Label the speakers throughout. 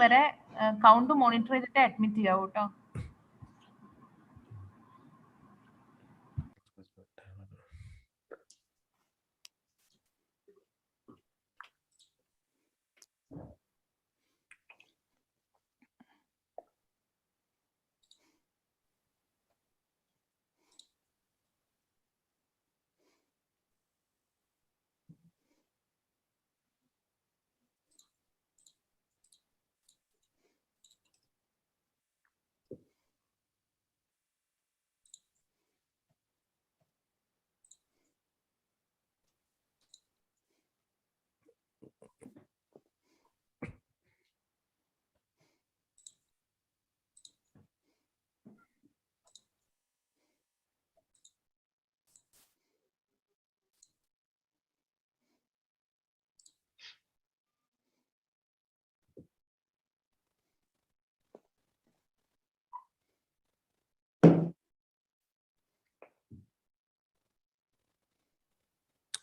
Speaker 1: വരെ count monitor ചെയ്തിട്ട് admit ചെയ്യാവൂ കേട്ടോ.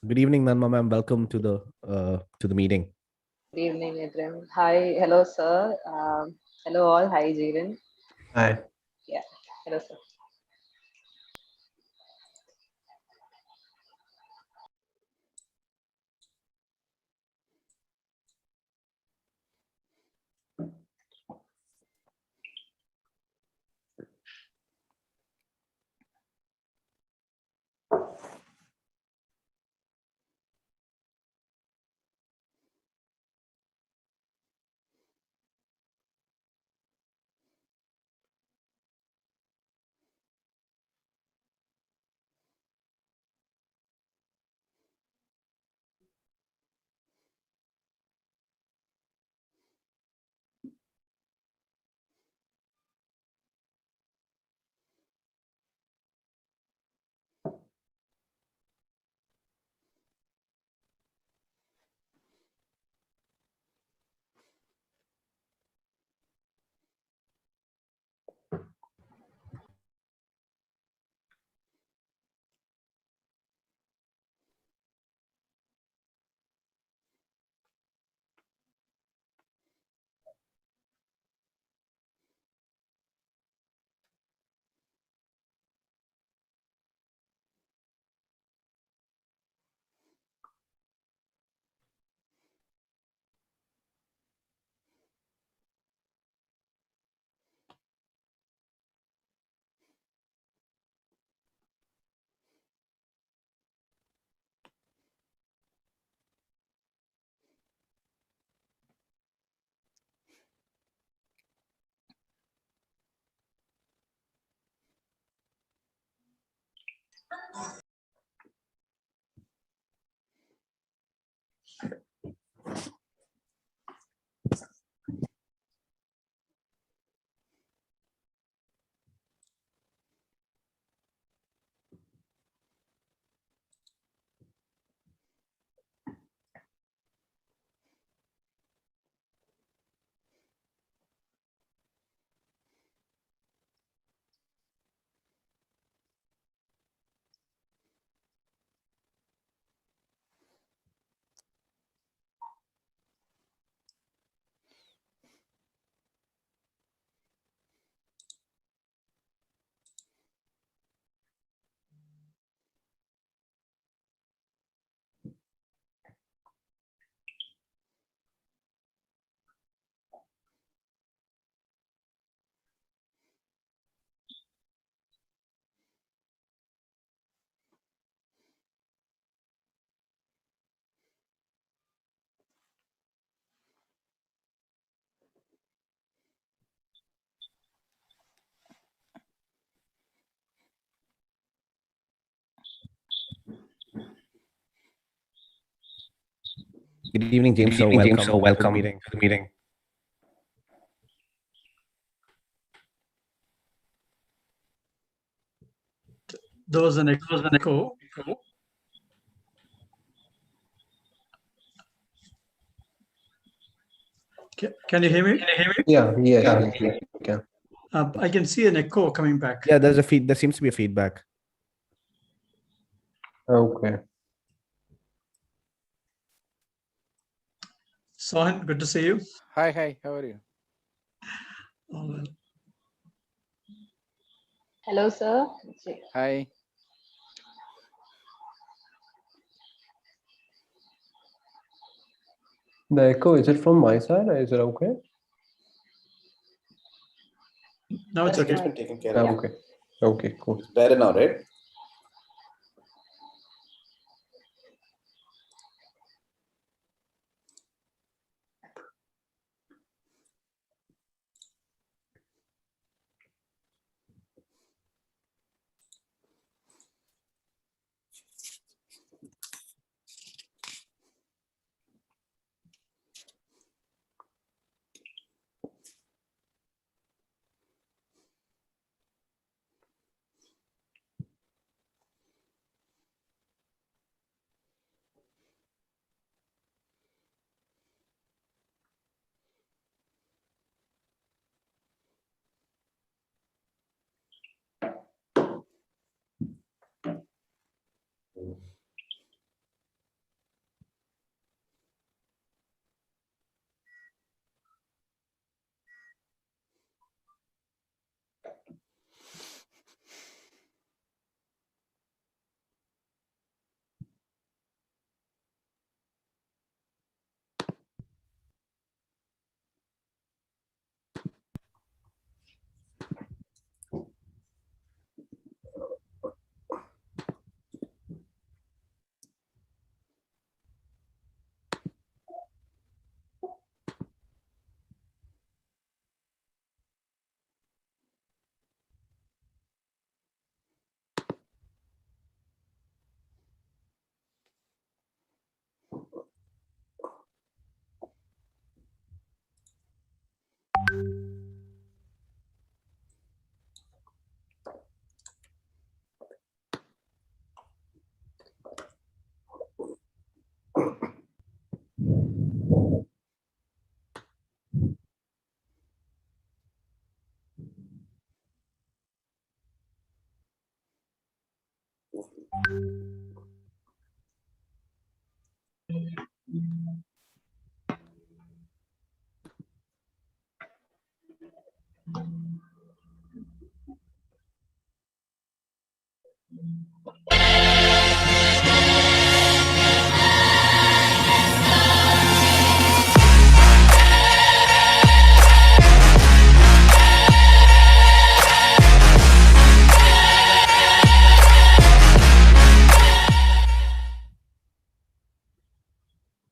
Speaker 2: Good evening, Nanma ma'am. Welcome to the meeting.
Speaker 3: Good evening, Idrim. Hi, hello, sir. Hello, all. Hi, Jeevan.
Speaker 4: Hi.
Speaker 3: Yeah, hello, sir.
Speaker 2: Good evening, James. Welcome to the meeting.
Speaker 4: There was an echo. Can you hear me?
Speaker 5: Yeah. Okay.
Speaker 4: I can see an echo coming back.
Speaker 2: Yeah, there seems to be a feedback.
Speaker 5: Okay.
Speaker 4: Sohan, good to see you.
Speaker 6: Hi, how are you?
Speaker 4: Oh, well.
Speaker 3: Hello, sir.
Speaker 6: Hi.
Speaker 5: The echo, is it from my side or is it okay?
Speaker 4: Now it's okay.
Speaker 7: It's been taken care
Speaker 5: Yeah,
Speaker 7: of.
Speaker 5: okay. Okay, cool.
Speaker 7: It's better now, right?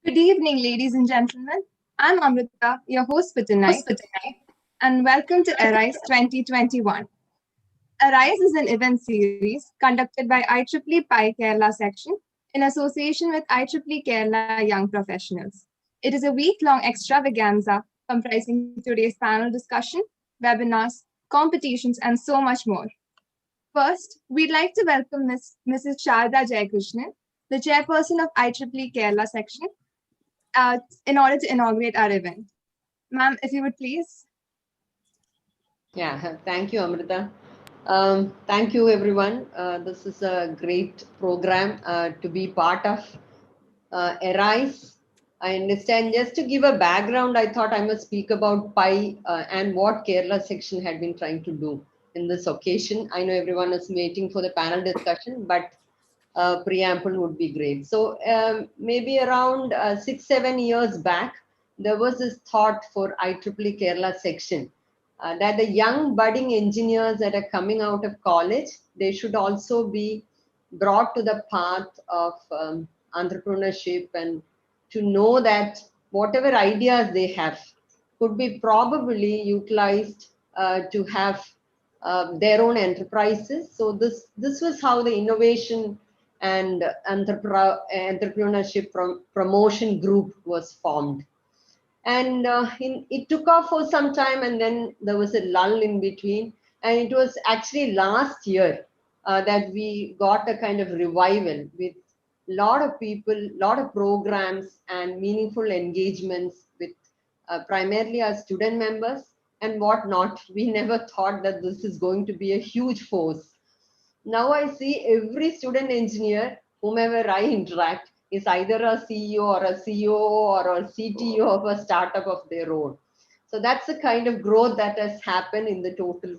Speaker 8: Good evening, ladies and gentlemen. I'm Amrita, your host for tonight, and welcome to Arise 2021. Arise is an event series conducted by IEEE PI Kerala section in association with IEEE Kerala Young Professionals. It is a week-long extravaganza comprising today's panel discussion, webinars, competitions, and so much more. First, we'd like to welcome Mrs. Sharda Jayakrishnan, the chairperson of IEEE Kerala section, in order to inaugurate our event. Ma'am, if you would please.
Speaker 3: Yeah, thank you, Amrita. Thank you, everyone. This is a great program to be part of. Arise. I understand. Just to give a background, I thought I must speak about PI and what Kerala section had been trying to do in this occasion. I know everyone is waiting for the panel discussion, but preamble would be great. So maybe around 6-7 years back, there was this thought for IEEE Kerala section that the young budding engineers that are coming out of college, they should also be brought to the path of entrepreneurship and to know that whatever ideas they have could be probably utilized to have their own enterprises. So this was how the innovation and entrepreneurship promotion group was formed. And it took off for some time, and then there was a lull in between. And it was actually last year that we got a kind of revival with a lot of people, lot of programs and meaningful engagements with primarily our student members and whatnot. We never thought that this is going to be a huge force. Now I see every student engineer, whomever I interact, is either a CEO or a COO or a CTO of a startup of their own. So that's the kind of growth that has happened in the total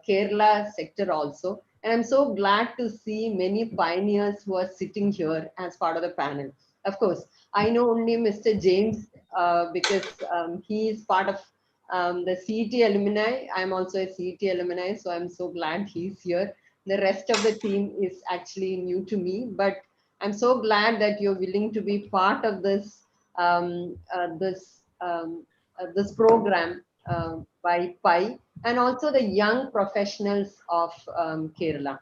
Speaker 3: Kerala sector also. And I'm so glad to see many pioneers who are sitting here as part of the panel. Of course, I know only Mr. James because he is part of the CET alumni. I'm also a CET alumni, so I'm so glad he's here. The rest of the team is actually new to me, but I'm so glad that you're willing to be part of this this program by PI, and also the young professionals of Kerala.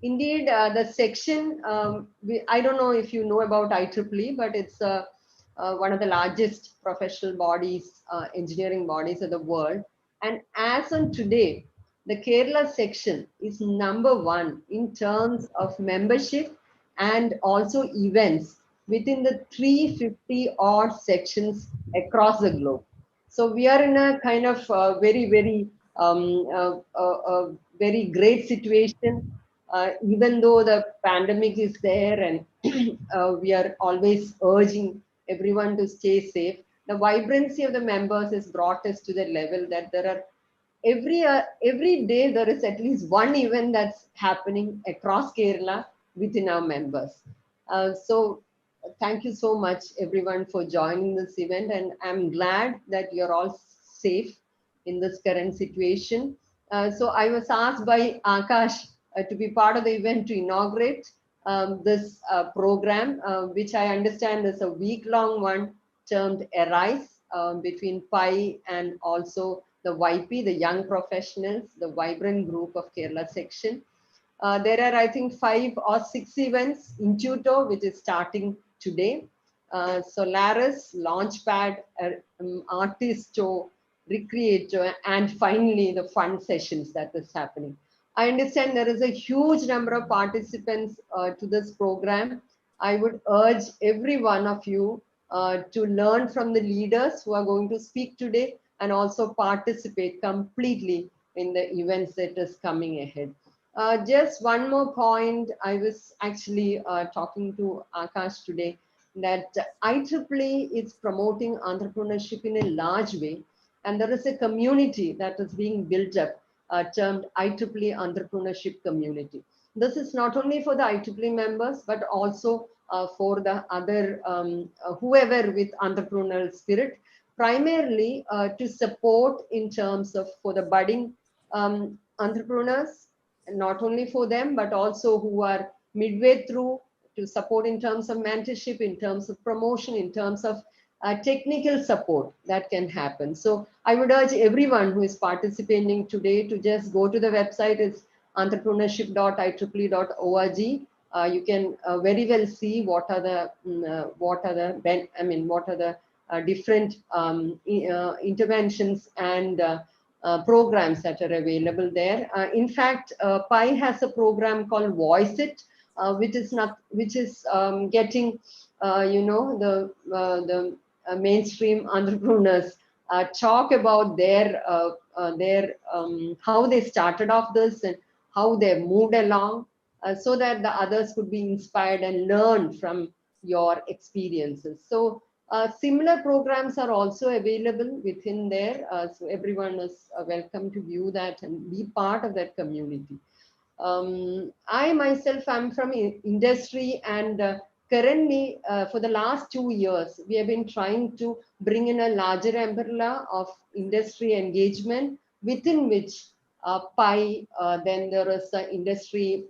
Speaker 3: Indeed, the section, I don't know if you know about IEEE, but it's one of the largest professional bodies, engineering bodies of the world. And as on today, the Kerala section is #1 in terms of membership and also events within the 350 odd sections across the globe. So we are in a kind of very, very, very great situation, even though the pandemic is there, and we are always urging everyone to stay safe. The vibrancy of the members has brought us to the level that there are every day there is at least one event that's happening across Kerala within our members. So thank you so much everyone for joining this event, and I'm glad that you're all safe in this current situation. So I was asked by Akash to be part of the event to inaugurate this program, which I understand is a week-long one termed Arise, between PI and also the YP, the Young Professionals, the vibrant group of Kerala section. There are, I think, 5 or 6 events in Tuto, which is starting today. Solaris, Launchpad, Artisto, Recreator, and finally the fun sessions that is happening. I understand there is a huge number of participants to this program. I would urge every one of you to learn from the leaders who are going to speak today and also participate completely in the events that is coming ahead. Just one more point. I was actually talking to Akash today that IEEE is promoting entrepreneurship in a large way, and there is a community that is being built up termed IEEE Entrepreneurship Community. This is not only for the IEEE members, but also for the other whoever with entrepreneurial spirit, primarily to support in terms of for the budding entrepreneurs, not only for them, but also who are midway through, to support in terms of mentorship, in terms of promotion, in terms of technical support that can happen. So I would urge everyone who is participating today to just go to the website. It's entrepreneurship.ieee.org. You can very well see what are the different interventions and programs that are available there. In fact, PI has a program called Voice It, which is getting the mainstream entrepreneurs talk about their how they started off this and how they moved along, so that the others could be inspired and learn from your experiences. So similar programs are also available within there. So everyone is welcome to view that and be part of that community. I myself am from industry, and currently for the last 2 years, we have been trying to bring in a larger umbrella of industry engagement, within which PI, then there is industry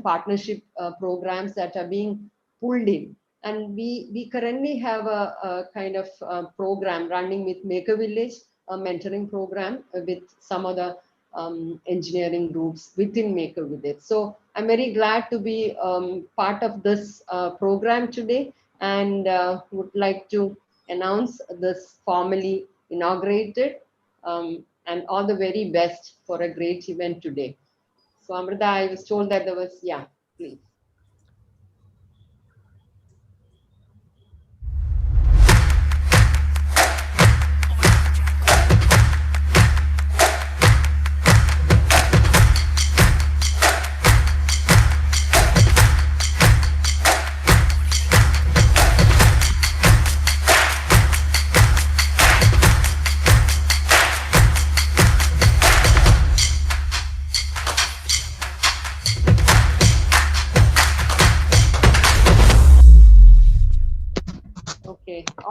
Speaker 3: partnership programs that are being pulled in. And we currently have a kind of program running with Maker Village, a mentoring program with some of the engineering groups within Maker Village. So I'm very glad to be part of this program today, and would like to announce this formally inaugurated, and all the very best for a great event today. So Amrita, I was told that there was, yeah, please.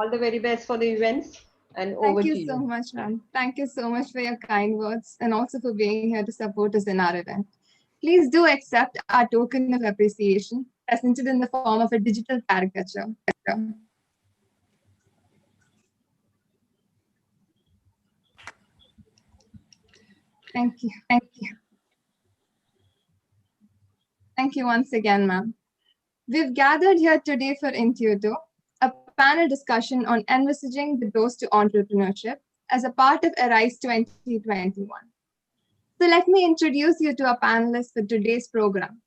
Speaker 3: all the very best for the events. And over
Speaker 8: Thank
Speaker 3: to
Speaker 8: you so
Speaker 3: you.
Speaker 8: much, ma'am. Thank you so much for your kind words and also for being here to support us in our event. Please do accept our token of appreciation presented in the form of a digital caricature. Thank you. Thank you. Thank you once again, ma'am. We've gathered here today for Intuito, a panel discussion on envisaging the doors to entrepreneurship as a part of Arise 2021. So let me introduce you to our panelists for today's program.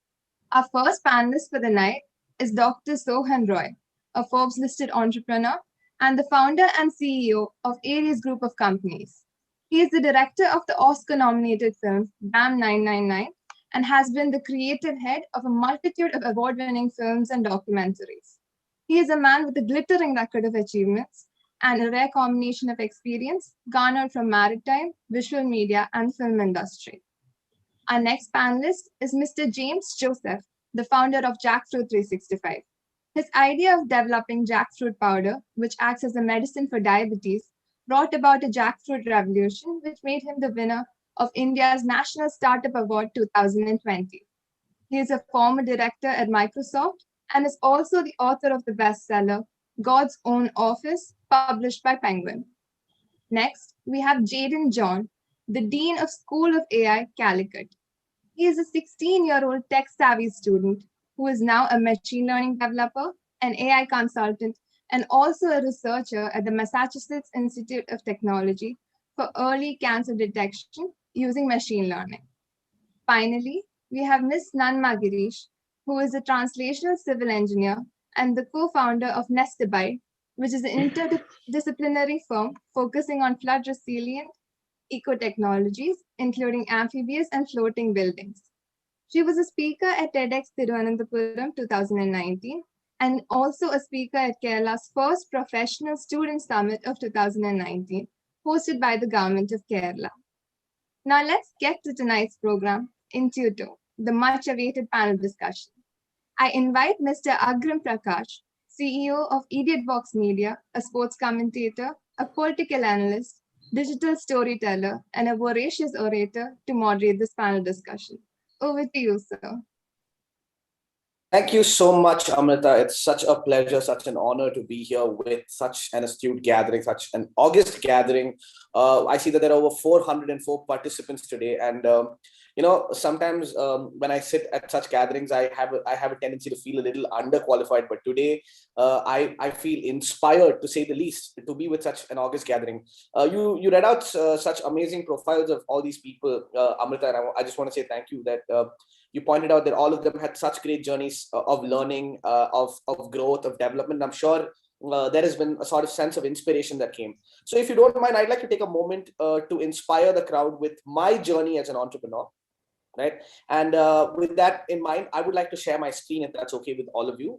Speaker 8: Our first panelist for the night is Dr. Sohan Roy, a Forbes-listed entrepreneur and the founder and CEO of Aries Group of Companies. He is the director of the Oscar-nominated film BAM 999 and has been the creative head of a multitude of award-winning films and documentaries. He is a man with a glittering record of achievements and a rare combination of experience garnered from maritime, visual media, and film industry. Our next panelist is Mr. James Joseph, the founder of Jackfruit 365. His idea of developing jackfruit powder, which acts as a medicine for diabetes, brought about a jackfruit revolution, which made him the winner of India's National Startup Award 2020. He is a former director at Microsoft and is also the author of the bestseller, God's Own Office, published by Penguin. Next, we have Jaden John, the Dean of School of AI, Calicut. He is a 16-year-old tech-savvy student who is now a machine learning developer, an AI consultant, and also a researcher at the Massachusetts Institute of Technology for early cancer detection using machine learning. Finally, we have Ms. Nanma Girish, who is a translational civil engineer and the co-founder of Nestabyte, which is an interdisciplinary firm focusing on flood resilient eco-technologies, including amphibious and floating buildings. She was a speaker at TEDx Thiruvananthapuram 2019 and also a speaker at Kerala's first professional student summit of 2019, hosted by the government of Kerala. Now let's get to tonight's program, Intuito, the much-awaited panel discussion. I invite Mr. Agrim Prakash, CEO of Idiotbox Media, a sports commentator, a political analyst, digital storyteller, and a voracious orator to moderate this panel discussion. Over to you, sir.
Speaker 6: Thank you so much, Amrita. It's such a pleasure, such an honor to be here with such an astute gathering, such an august gathering. I see that there are over 404 participants today. And, sometimes when I sit at such gatherings, I have a tendency to feel a little underqualified. But today, I feel inspired, to say the least, to be with such an august gathering. You read out such amazing profiles of all these people, Amrita, and I just want to say thank you that you pointed out that all of them had such great journeys of learning, of growth, of development. I'm sure there has been a sort of sense of inspiration that came. So if you don't mind, I'd like to take a moment to inspire the crowd with my journey as an entrepreneur, right? And with that in mind, I would like to share my screen, if that's okay with all of you.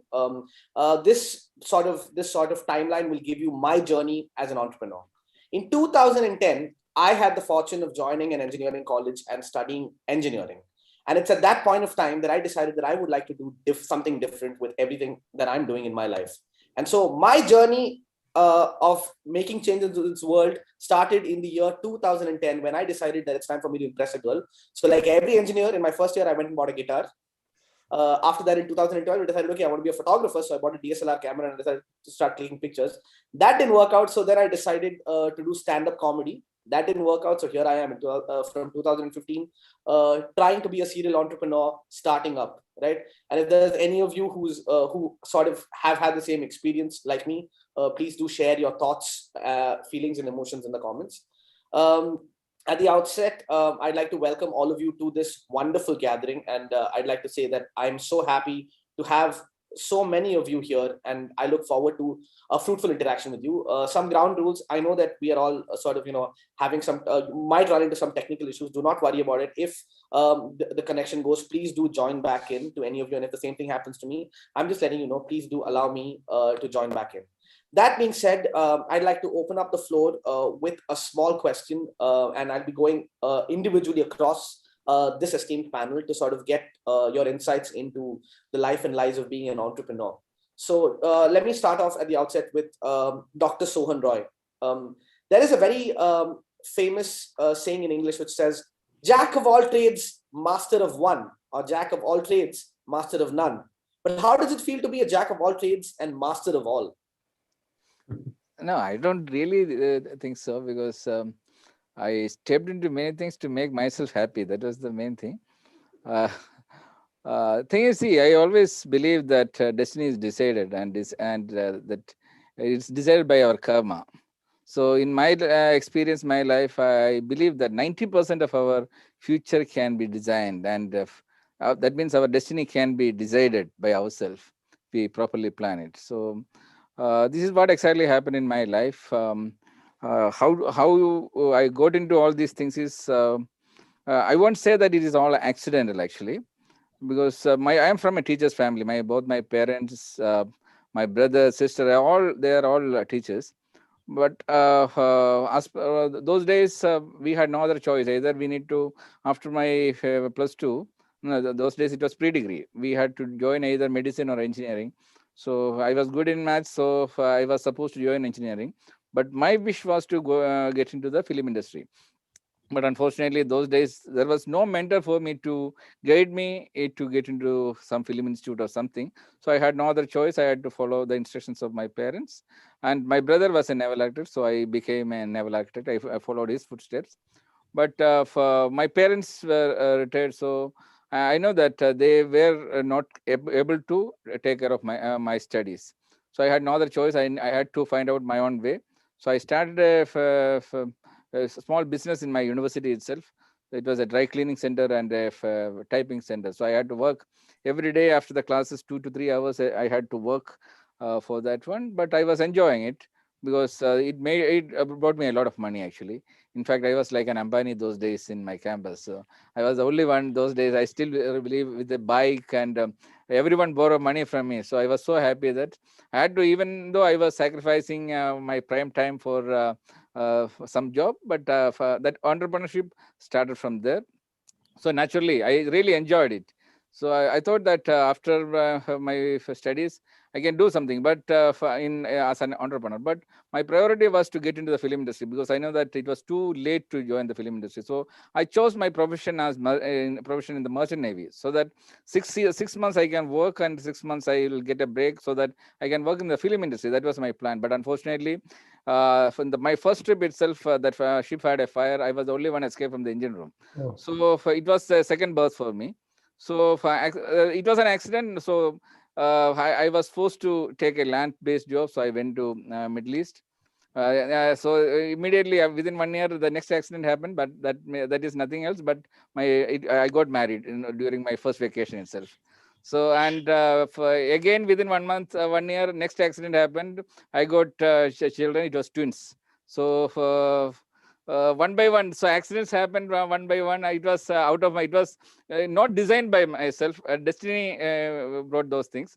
Speaker 6: This sort of timeline will give you my journey as an entrepreneur. In 2010, I had the fortune of joining an engineering college and studying engineering. And it's at that point of time that I decided that I would like to do something different with everything that I'm doing in my life. And so my journey of making changes in this world started in the year 2010, when I decided that it's time for me to impress a girl. So like every engineer, in my first year, I went and bought a guitar. After that, in 2012, I decided, okay, I want to be a photographer. So I bought a DSLR camera and decided to start taking pictures. That didn't work out. So then I decided to do stand-up comedy. That didn't work out. So here I am from 2015, trying to be a serial entrepreneur, starting up, right? And if there's any of you who sort of have had the same experience like me, please do share your thoughts, feelings, and emotions in the comments. At the outset, I'd like to welcome all of you to this wonderful gathering. And I'd like to say that I'm so happy to have so many of you here, and I look forward to a fruitful interaction with you. Some ground rules. I know that we are all sort of, having some, might run into some technical issues. Do not worry about it. If the connection goes, please do join back in to any of you. And if the same thing happens to me, I'm just letting you know, please do allow me to join back in. That being said, I'd like to open up the floor with a small question, and I'll be going individually across this esteemed panel to sort of get your insights into the life and lives of being an entrepreneur. So let me start off at the outset with Dr. Sohan Roy. There is a very famous saying in English which says, "Jack of all trades, master of one," or "Jack of all trades, master of none." But how does it feel to be a jack of all trades and master of all?
Speaker 7: No, I don't really think so, because I stepped into many things to make myself happy. That was the main thing. Thing is, see, I always believe that destiny is decided, and that it's decided by our karma. So in my experience, my life, I believe that 90% of our future can be designed, and that means our destiny can be decided by ourselves. We properly plan it. So this is what exactly happened in my life. How I got into all these things is, I won't say that it is all accidental, actually, because I am from a teacher's family. Both my parents, my brother, sister, they are all teachers. But those days, we had no other choice. Either we need to, after my +2, those days it was pre-degree. We had to join either medicine or engineering. So I was good in maths, so I was supposed to join engineering. But my wish was to go get into the film industry. But unfortunately, those days, there was no mentor for me to guide me to get into some film institute or something. So I had no other choice. I had to follow the instructions of my parents. And my brother was a naval architect, so I became a naval architect. I followed his footsteps. But my parents were retired, so I know that they were not able to take care of my studies. So I had no other choice. I had to find out my own way. So I started a small business in my university itself. It was a dry cleaning center and a typing center. So I had to work every day after the classes, 2 to 3 hours. I had to work for that one, but I was enjoying it, because it brought me a lot of money, actually. In fact, I was like an Ambani those days in my campus. So I was the only one those days. I still believe with a bike, and everyone borrowed money from me. So I was so happy that I had to, even though I was sacrificing my prime time for some job, but that entrepreneurship started from there. So naturally, I really enjoyed it. So I thought that after my studies, I can do something, but as an entrepreneur. But my priority was to get into the film industry, because I know that it was too late to join the film industry. So I chose my profession as profession in the merchant navy, so that 6 months I can work, and 6 months I will get a break, so that I can work in the film industry. That was my plan. But unfortunately, from my first trip itself, that ship had a fire. I was the only one escaped from the engine room.
Speaker 5: Oh.
Speaker 7: So it was a second birth for me. So it was an accident. So I was forced to take a land-based job. So I went to Middle East. So immediately within 1 year, the next accident happened. But that is nothing else. But I got married during my first vacation itself. So, and again within 1 month, 1 year, next accident happened. I got children. It was twins. So one by one, so accidents happened one by one. It was it was not designed by myself. Destiny brought those things.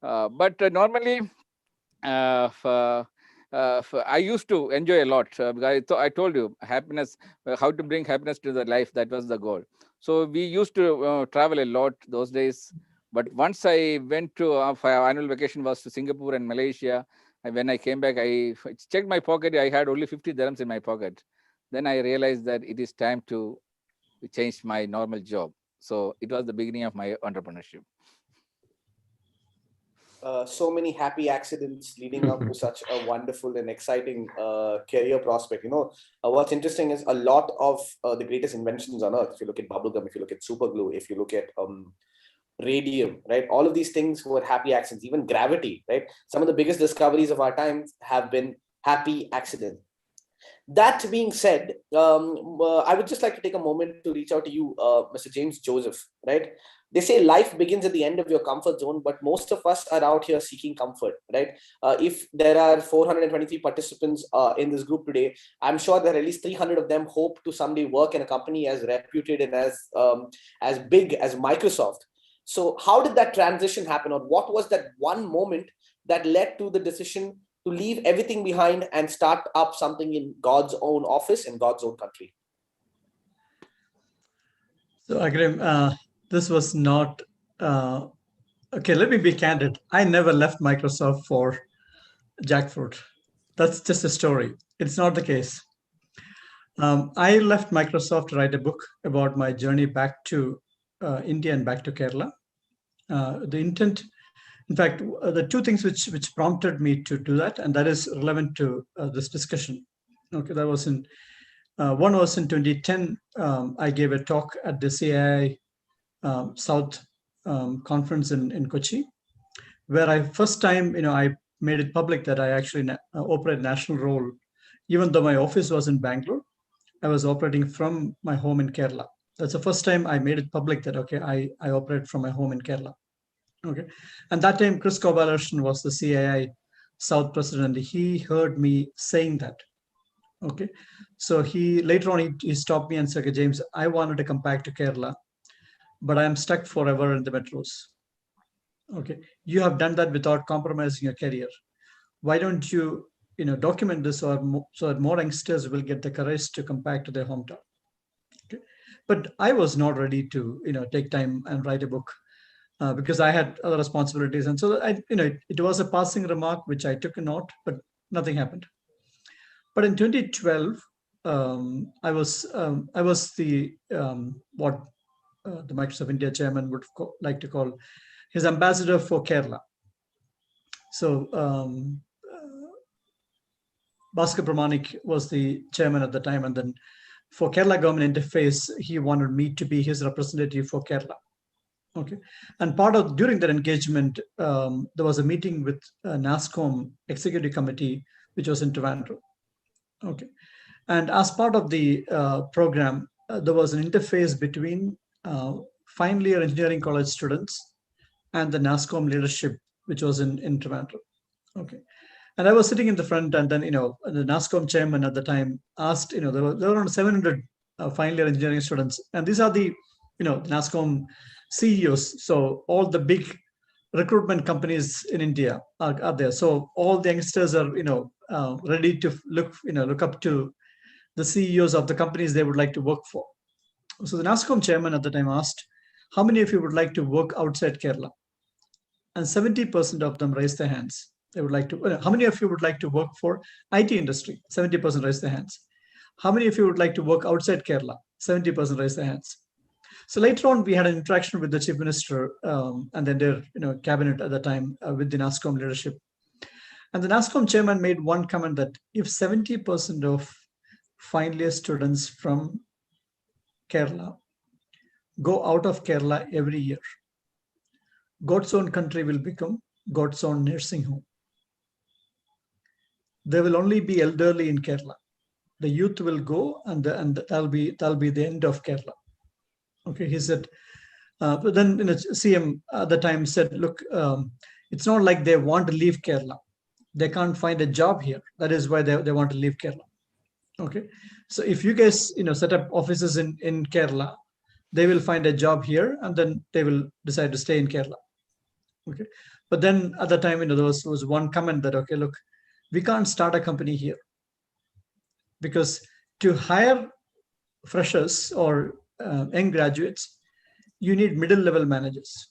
Speaker 7: But normally, I used to enjoy a lot, because I told you, happiness, how to bring happiness to the life. That was the goal. So we used to travel a lot those days. But once I went to our annual vacation was to Singapore and Malaysia. And when I came back, I checked my pocket. I had only 50 dirhams in my pocket. Then I realized that it is time to change my normal job. So it was the beginning of my entrepreneurship.
Speaker 6: So many happy accidents leading up to such a wonderful and exciting career prospect. What's interesting is a lot of the greatest inventions on earth. If you look at bubblegum, if you look at super glue, if you look at radium, right? All of these things were happy accidents. Even gravity, right? Some of the biggest discoveries of our time have been happy accidents. That being said, I would just like to take a moment to reach out to you, Mr. James Joseph, right? They say life begins at the end of your comfort zone, but most of us are out here seeking comfort, right? If there are 423 participants in this group today, I'm sure that at least 300 of them hope to someday work in a company as reputed and as big as Microsoft. So how did that transition happen? Or what was that one moment that led to the decision to leave everything behind and start up something in God's own office in God's own country?
Speaker 4: So Agrim, this was not Okay, let me be candid. I never left Microsoft for jackfruit. That's just a story. It's not the case. I left Microsoft to write a book about my journey back to India and back to Kerala. The intent, in fact, the two things which prompted me to do that, and that is relevant to this discussion. Okay, that was in one was in 2010. I gave a talk at the CII South conference in Kochi, where I first time, I made it public that I actually operate national role. Even though my office was in Bangalore, I was operating from my home in Kerala. That's the first time I made it public that, okay, I operate from my home in Kerala. Okay. And that time, Chris Gopalakrishnan was the CII South president. He heard me saying that. Okay. So later on, he stopped me and said, okay, James, I wanted to come back to Kerala, but I am stuck forever in the metros. Okay. You have done that without compromising your career. Why don't you, document this so that more youngsters will get the courage to come back to their hometown. Okay. But I was not ready to, take time and write a book because I had other responsibilities. And so it was a passing remark, which I took a note, but nothing happened. But in 2012, I was the what the Microsoft India chairman would like to call his ambassador for Kerala. So Bhaskar Pramanik was the chairman at the time, and then for Kerala Government Interface, he wanted me to be his representative for Kerala. Okay, and during that engagement, there was a meeting with NASSCOM Executive Committee, which was in Trivandrum. Okay, and as part of the program, there was an interface between final year engineering college students and the NASSCOM leadership, which was in Trivandrum. Okay. And I was sitting in the front, and then, the NASSCOM chairman at the time asked, there were around 700 final year engineering students. And these are the, NASSCOM CEOs. So all the big recruitment companies in India are there. So all the youngsters are, ready to look up to the CEOs of the companies they would like to work for. So the NASSCOM chairman at the time asked, how many of you would like to work outside Kerala? And 70% of them raised their hands. They would like to. How many of you would like to work for IT industry? 70% raised their hands. How many of you would like to work outside Kerala? 70% raised their hands. So later on, we had an interaction with the chief minister and then their cabinet at the time with the NASSCOM leadership. And the NASSCOM chairman made one comment that if 70% of final year students from Kerala go out of Kerala every year, God's own country will become God's own nursing home. There will only be elderly in Kerala. The youth will go, and that'll be the end of Kerala. Okay, he said. But then CM at the time said, look, it's not like they want to leave Kerala. They can't find a job here. That is why they want to leave Kerala. Okay, so if you guys set up offices in Kerala, they will find a job here, and then they will decide to stay in Kerala. Okay, but then at the time, there was one comment that, okay, look, we can't start a company here because to hire freshers or young graduates, you need middle-level managers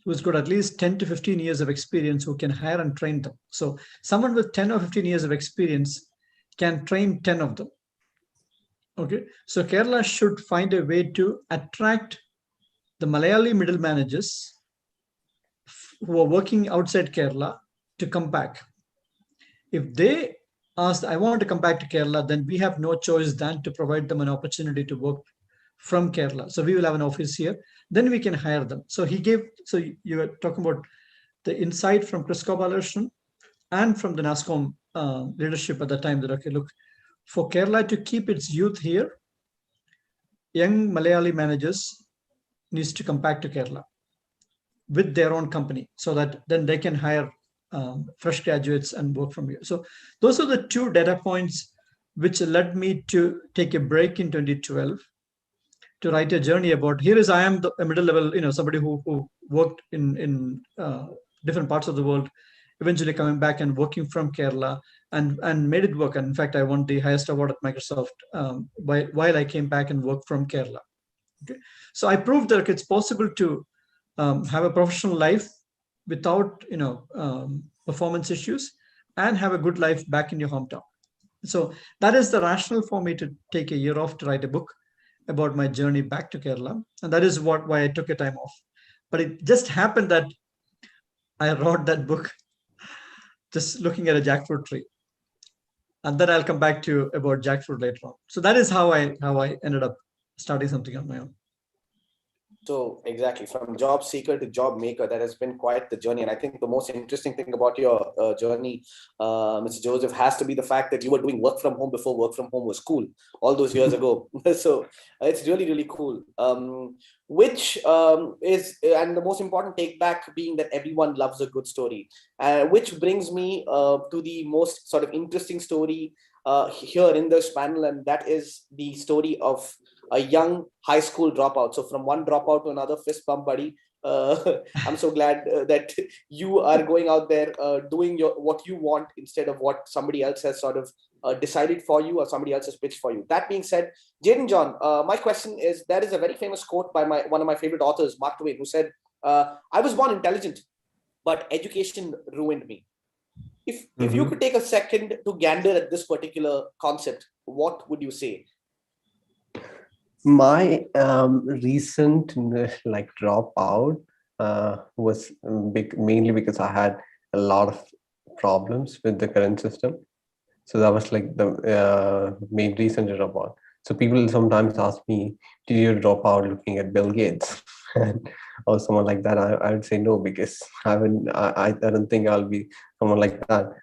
Speaker 4: who's got at least 10 to 15 years of experience who can hire and train them. So someone with 10 or 15 years of experience can train 10 of them. Okay, so Kerala should find a way to attract the Malayali middle managers who are working outside Kerala to come back. If they ask, I want to come back to Kerala, then we have no choice than to provide them an opportunity to work from Kerala. So we will have an office here, then we can hire them. So you were talking about the insight from Chris Gopalakrishnan and from the NASSCOM leadership at the time that, okay, look, for Kerala to keep its youth here, young Malayali managers needs to come back to Kerala with their own company so that then they can hire fresh graduates and work from here. So those are the two data points which led me to take a break in 2012 to write a journey about, I am a middle level, somebody who worked in different parts of the world, eventually coming back and working from Kerala and made it work. And in fact, I won the highest award at Microsoft while I came back and worked from Kerala. Okay. So I proved that it's possible to have a professional life without performance issues, and have a good life back in your hometown. So that is the rationale for me to take a year off to write a book about my journey back to Kerala, and that is why I took a time off. But it just happened that I wrote that book just looking at a jackfruit tree, and then I'll come back to you about jackfruit later on. So that is how I ended up starting something on my own.
Speaker 6: So exactly, from job seeker to job maker, that has been quite the journey. And I think the most interesting thing about your journey, Mr. Joseph, has to be the fact that you were doing work from home before work from home was cool all those years ago. So it's really, really cool. Which is, and the most important take back being that everyone loves a good story, which brings me to the most sort of interesting story here in this panel, and that is the story of a young high school dropout. So from one dropout to another, fist bump, buddy. I'm so glad that you are going out there doing what you want instead of what somebody else has sort of decided for you or somebody else has pitched for you. That being said, Jaden John, my question is, there is a very famous quote by one of my favorite authors, Mark Twain, who said, I was born intelligent, but education ruined me. If you could take a second to gander at this particular concept, what would you say?
Speaker 5: My recent dropout was mainly because I had a lot of problems with the current system. So that was like the main reason to drop out. So people sometimes ask me, did you drop out looking at Bill Gates or someone like that? I would say no, because I don't think I'll be someone like that.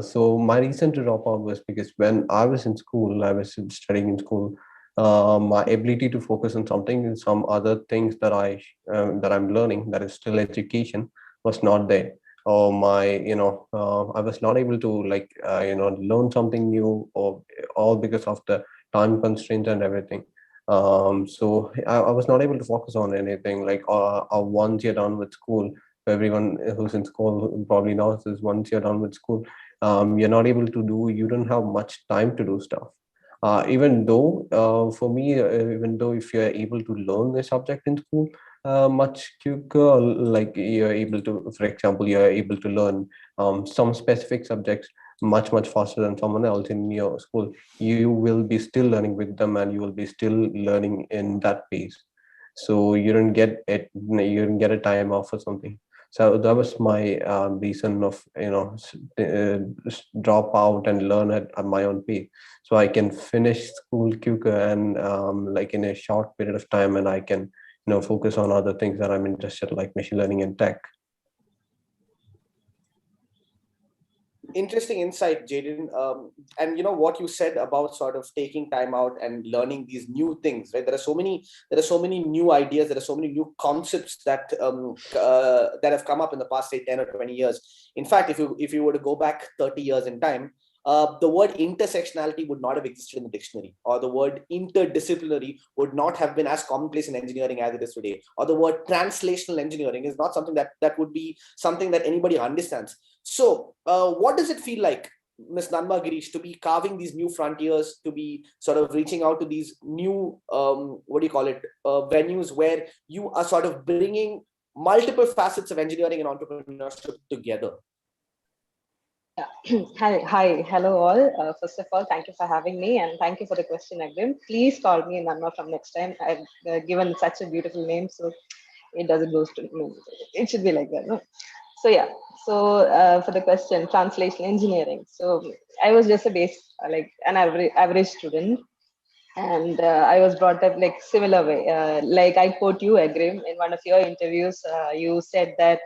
Speaker 5: So my reason to drop out was because when I was in school, I was studying in school, my ability to focus on something and some other things that I'm learning, that is still education, was not there. Or I was not able to learn something new, or all because of the time constraints and everything. So I was not able to focus on anything. Like once you're done with school, everyone who's in school probably knows this. Once you're done with school, you're not able to you don't have much time to do stuff. Even though for me, even though if you're able to learn a subject in school much quicker, like you're able to, for example, you're able to learn some specific subjects much faster than someone else in your school, you will be still learning with them, and you will be still learning in that pace. So you don't get a time off or something. So that was my reason of drop out and learn at my own pace, so I can finish school quicker and in a short period of time, and I can focus on other things that I'm interested in, like machine learning and tech.
Speaker 6: Interesting insight, Jaden. And what you said about sort of taking time out and learning these new things, right? There are so many new ideas, there are so many new concepts that that have come up in the past, say, 10 or 20 years. In fact, if you were to go back 30 years in time, the word intersectionality would not have existed in the dictionary, or the word interdisciplinary would not have been as commonplace in engineering as it is today, or the word translational engineering is not something that would be something that anybody understands. So what does it feel like, Ms. Nanma Girish, to be carving these new frontiers, to be sort of reaching out to these new, venues where you are sort of bringing multiple facets of engineering and entrepreneurship together?
Speaker 9: Hi, hello all. First of all, thank you for having me, and thank you for the question, Agrim. Please call me Nanma from next time. I've given such a beautiful name, so it doesn't go to me. It should be like that, no? So yeah, so for the question, translation engineering. So I was just an average student, and I was brought up like similar way. Like I quote you, Agrim, in one of your interviews, you said that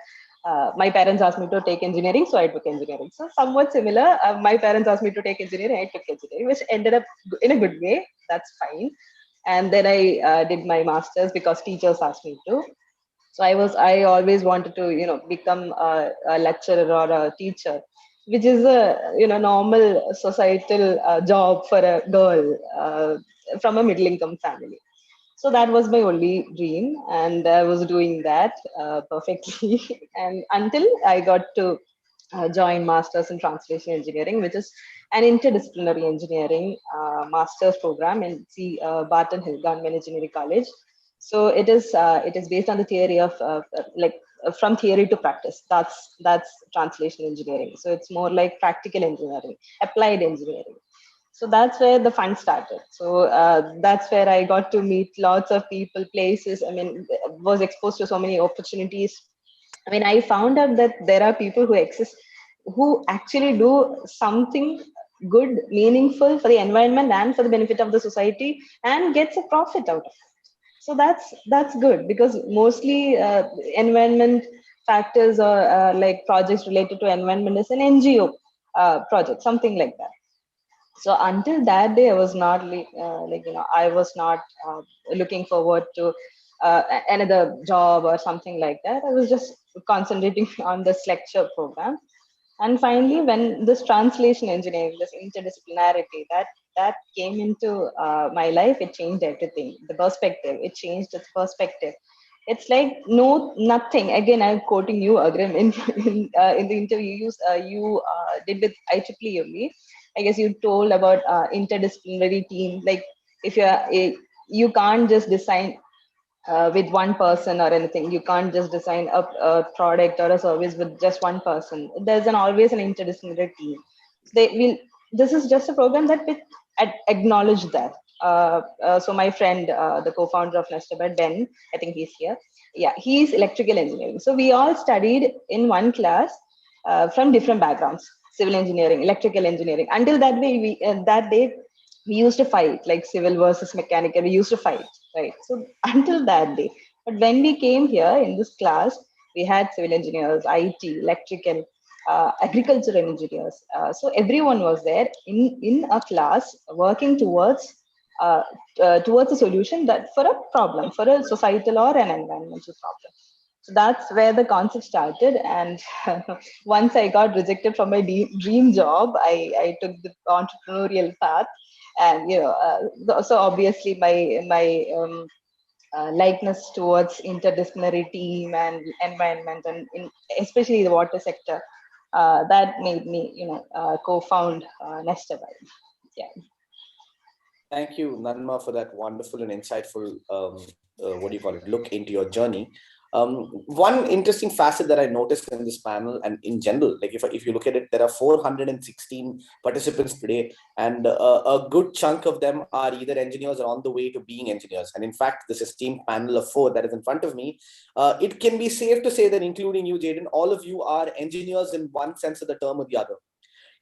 Speaker 9: my parents asked me to take engineering, so I took engineering. So somewhat similar. My parents asked me to take engineering, I took engineering, which ended up in a good way. That's fine. And then I did my master's because teachers asked me to. So I always wanted to, become a lecturer or a teacher, which is a, normal societal job for a girl from a middle income family. So that was my only dream, and I was doing that perfectly. And until I got to join Masters in Translation Engineering, which is an interdisciplinary engineering master's program in Barton Hill Government Engineering College. So it is based on the theory of from theory to practice. That's translation engineering. So it's more like practical engineering, applied engineering. So that's where the fun started. So that's where I got to meet lots of people, places. I mean, was exposed to so many opportunities. I mean, I found out that there are people who exist who actually do something good, meaningful for the environment and for the benefit of the society, and gets a profit out of it. So that's good, because mostly environment factors or like projects related to environment is an NGO project, something like that. So until that day, I was not I was not looking forward to another job or something like that. I was just concentrating on this lecture program. And finally, when this translation engineering, this interdisciplinarity, that came into my life, it changed everything. The perspective, it changed its perspective. It's like nothing. Again, I'm quoting you, Agrim, in the interview you did with IEEE only. I guess you told about interdisciplinary team. Like if you can't just design with one person or anything. You can't just design a product or a service with just one person. There's always an interdisciplinary team. They will. This is just a program that will acknowledge that. So my friend, the co-founder of Nestabed, Ben, I think he's here. Yeah, he's electrical engineering. So we all studied in one class from different backgrounds: civil engineering, electrical engineering. Until that day, we used to fight, like civil versus mechanical. We used to fight, right? So until that day. But when we came here in this class, we had civil engineers, IT, electrical, agricultural engineers. So everyone was there in a class working towards a solution that for a problem, for a societal or an environmental problem. So that's where the concept started. And once I got rejected from my dream job, I took the entrepreneurial path. And so obviously my likeness towards interdisciplinary team and environment, and especially the water sector, that made me co-found Nestabed. Yeah.
Speaker 6: Thank you, Nanma, for that wonderful and insightful, look into your journey. One interesting facet that I noticed in this panel and in general, like if you look at it, there are 416 participants today, and a good chunk of them are either engineers or on the way to being engineers. And in fact, this esteemed panel of 4 that is in front of me, it can be safe to say that, including you, Jaden, all of you are engineers in one sense of the term or the other.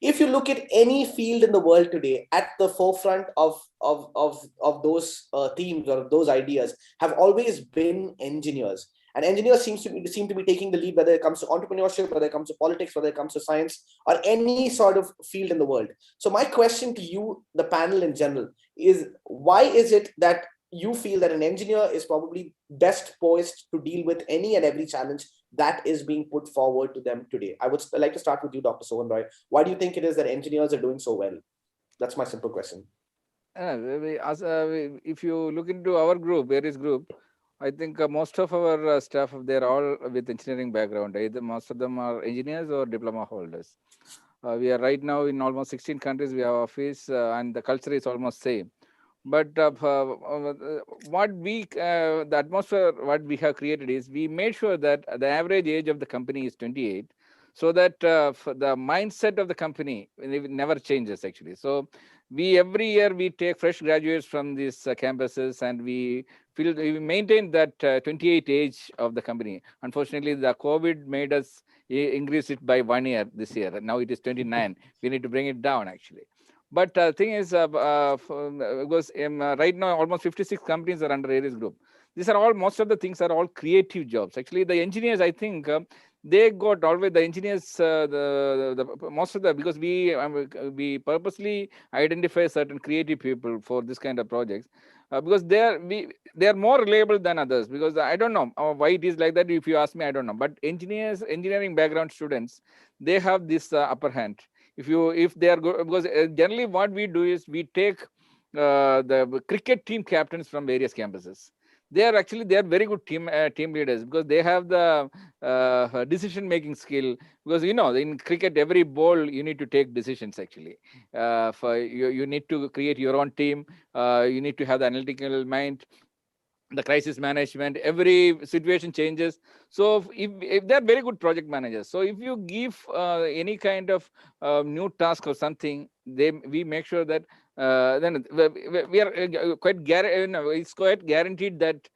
Speaker 6: If you look at any field in the world today, at the forefront of those themes or those ideas have always been engineers. And engineers seem to be taking the lead, whether it comes to entrepreneurship, whether it comes to politics, whether it comes to science, or any sort of field in the world. So my question to you, the panel in general, is why is it that you feel that an engineer is probably best poised to deal with any and every challenge that is being put forward to them today? I would like to start with you, Dr. Sohan Roy. Why do you think it is that engineers are doing so well? That's my simple question.
Speaker 7: If you look into our group, various group, I think most of our staff, they're all with engineering background. Either most of them are engineers or diploma holders. We are right now in almost 16 countries. We have office and the culture is almost same. But the atmosphere what we have created is we made sure that the average age of the company is 28, so that the mindset of the company never changes actually. So every year we take fresh graduates from these campuses, and we maintain that 28 age of the company. Unfortunately, the COVID made us increase it by 1 year this year. Now it is 29. We need to bring it down actually. But the thing is, because right now almost 56 companies are under Aries Group. These are all, most of the things are all creative jobs. Actually, the engineers, I think, they got always the engineers, most of the, because we purposely identify certain creative people for this kind of projects, because they are more reliable than others. Because I don't know why it is like that. If you ask me, I don't know. But engineering background students, they have this upper hand. If they are good, because generally what we do is we take the cricket team captains from various campuses. They are very good team leaders, because they have the decision making skill. Because in cricket, every ball you need to take decisions actually. You need to create your own team. You need to have the analytical mind. the crisis management, every situation changes. So if they're very good project managers, so if you give any kind of new task or something, we make sure that then we are it's quite guaranteed that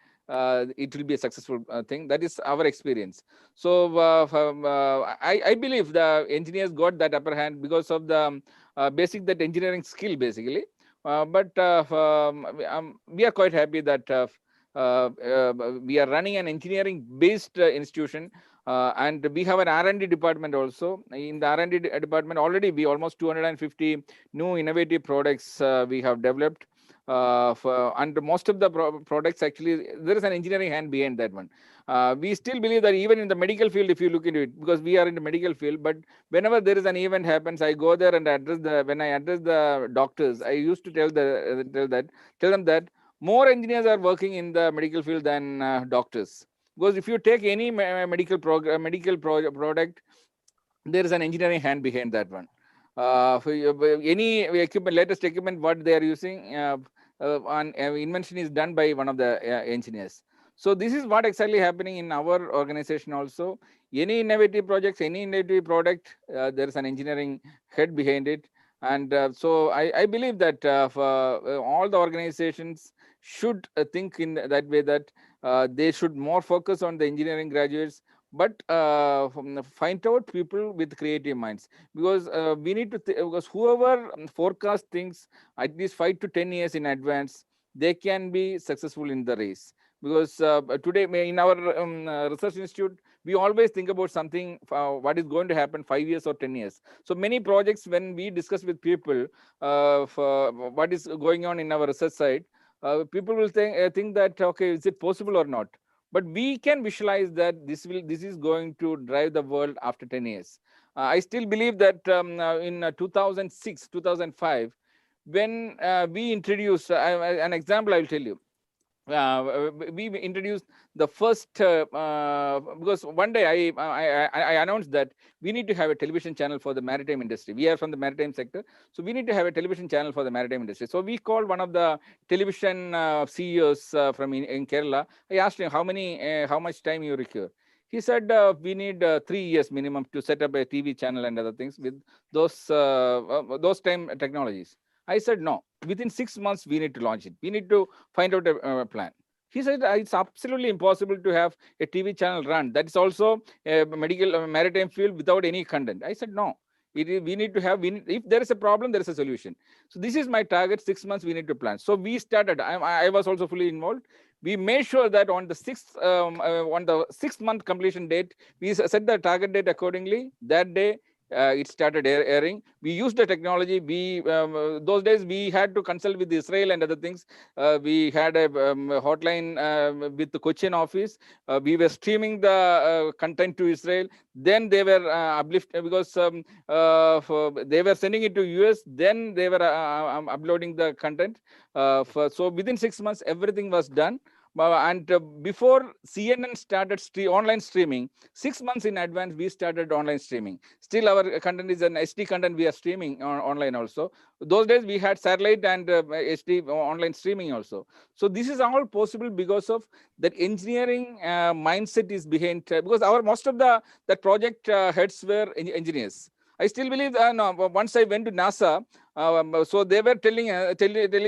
Speaker 7: it will be a successful thing. That is our experience. So I believe the engineers got that upper hand because of the basic that engineering skill basically. But we are quite happy that we are running an engineering-based institution, and we have an R&D department also. In the R&D department, already we almost 250 new innovative products we have developed. And most of the products actually, there is an engineering hand behind that one. We still believe that even in the medical field, if you look into it, because we are in the medical field, but whenever there is an event happens, I go there and when I address the doctors, I used to tell them that more engineers are working in the medical field than doctors. Because if you take any medical product, there is an engineering hand behind that one. For any equipment, latest equipment, what they are using, invention is done by one of the engineers. So this is what exactly happening in our organization also. Any innovative projects, any innovative product, there is an engineering head behind it. And so I believe that all the organizations should think in that way, that they should more focus on the engineering graduates, but find out people with creative minds, because we need to because whoever forecast things at least 5 to 10 years in advance, they can be successful in the race. Because today in our research institute, we always think about something, what is going to happen 5 years or 10 years. So many projects, when we discuss with people for what is going on in our research side, people will think that, okay, is it possible or not? But we can visualize that this is going to drive the world after 10 years. I still believe that in 2006, 2005, when we introduced, an example I will tell you. We introduced the first, because one day I announced that we need to have a television channel for the maritime industry. We are from the maritime sector, so we need to have a television channel for the maritime industry. So we called one of the television CEOs from in Kerala. I asked him how much time you require. He said we need 3 years minimum to set up a TV channel and other things with those time technologies. I said, no, within 6 months, we need to launch it. We need to find out a plan. He said, it's absolutely impossible to have a TV channel run. That is also a maritime field without any content. I said, no, we need to have, if there is a problem, there is a solution. So this is my target, 6 months, we need to plan. So we started, I was also fully involved. We made sure that on the 6th month completion date, we set the target date accordingly. That day, it started airing. We used the technology. Those days we had to consult with Israel and other things. We had a hotline with the Cochin office. We were streaming the content to Israel. Then they were uplifted because they were sending it to US. Then they were uploading the content. So within 6 months, everything was done. And before CNN started online streaming, 6 months in advance, we started online streaming. Still, our content is an HD content we are streaming online also. Those days, we had satellite and HD online streaming also. So this is all possible because of that engineering mindset is behind, because most of the project heads were engineers. I still believe, no, once I went to NASA, so they were telling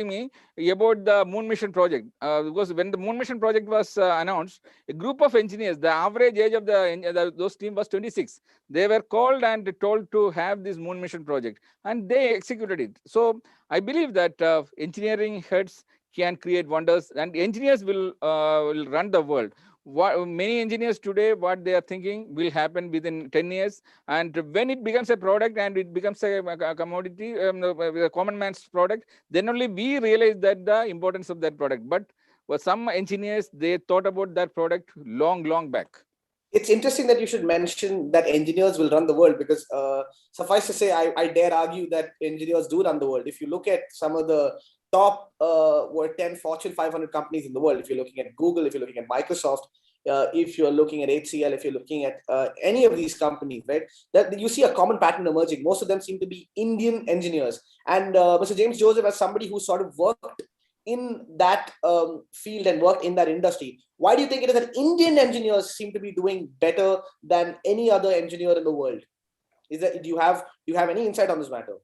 Speaker 7: me about the moon mission project, because when the moon mission project was announced, a group of engineers, the average age of those team was 26. They were called and told to have this moon mission project, and they executed it. So I believe that engineering heads can create wonders, and engineers will run the world. Many engineers today, what they are thinking will happen within 10 years. And when it becomes a product and it becomes a commodity, a common man's product, then only we realize that the importance of that product. But for some engineers, they thought about that product long back.
Speaker 6: It's interesting that you should mention that engineers will run the world, because suffice to say, I dare argue that engineers do run the world. If you look at some of the top 10 Fortune 500 companies in the world, if you're looking at Google, if you're looking at Microsoft, if you're looking at HCL, if you're looking at any of these companies, right, that you see a common pattern emerging. Most of them seem to be Indian engineers. And Mr. James Joseph, as somebody who sort of worked in that field and worked in that industry, why do you think it is that Indian engineers seem to be doing better than any other engineer in the world? Do you have any insight on this matter?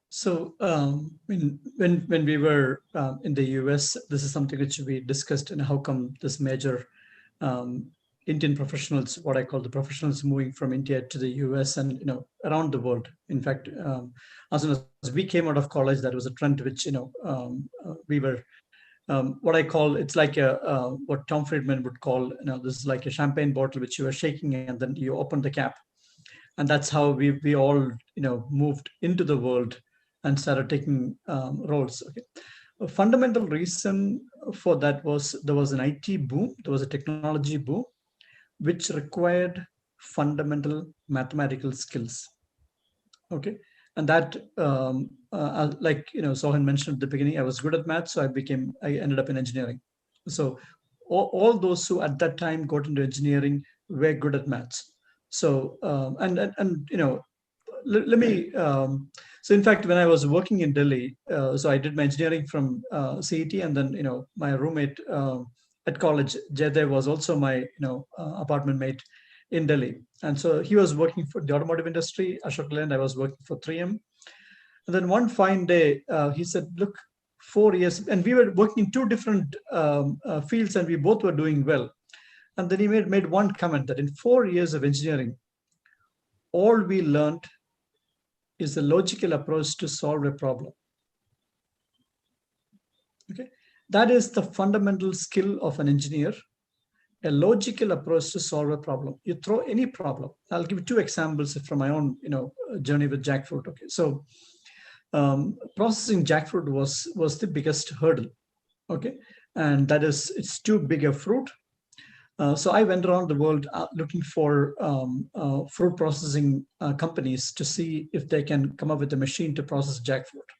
Speaker 4: So when we were in the US, this is something which we discussed, and how come this major Indian professionals, what I call the professionals, moving from India to the US and around the world. In fact, as soon as we came out of college, that was a trend which we were what I call, it's like what Tom Friedman would call, this is like a champagne bottle which you are shaking and then you open the cap, and that's how we all moved into the world and started taking roles. Okay. A fundamental reason for that was there was an IT boom, there was a technology boom, which required fundamental mathematical skills. Okay, and that, like Sohan mentioned at the beginning, I was good at math, so I ended up in engineering. So all those who at that time got into engineering were good at maths. So let me. So in fact, when I was working in Delhi, so I did my engineering from CET, and then my roommate at college, Jaydev, was also my apartment mate in Delhi, and so he was working for the automotive industry, Ashok Leyland. I was working for 3M, and then one fine day he said, "Look, 4 years," and we were working in two different fields, and we both were doing well. And then he made one comment that in 4 years of engineering, all we learned is the logical approach to solve a problem. Okay, that is the fundamental skill of an engineer, a logical approach to solve a problem. You throw any problem. I'll give you two examples from my own journey with jackfruit. Okay, so processing jackfruit was the biggest hurdle. Okay, and that is, it's too big a fruit. So I went around the world looking for fruit processing companies to see if they can come up with a machine to process jackfruit.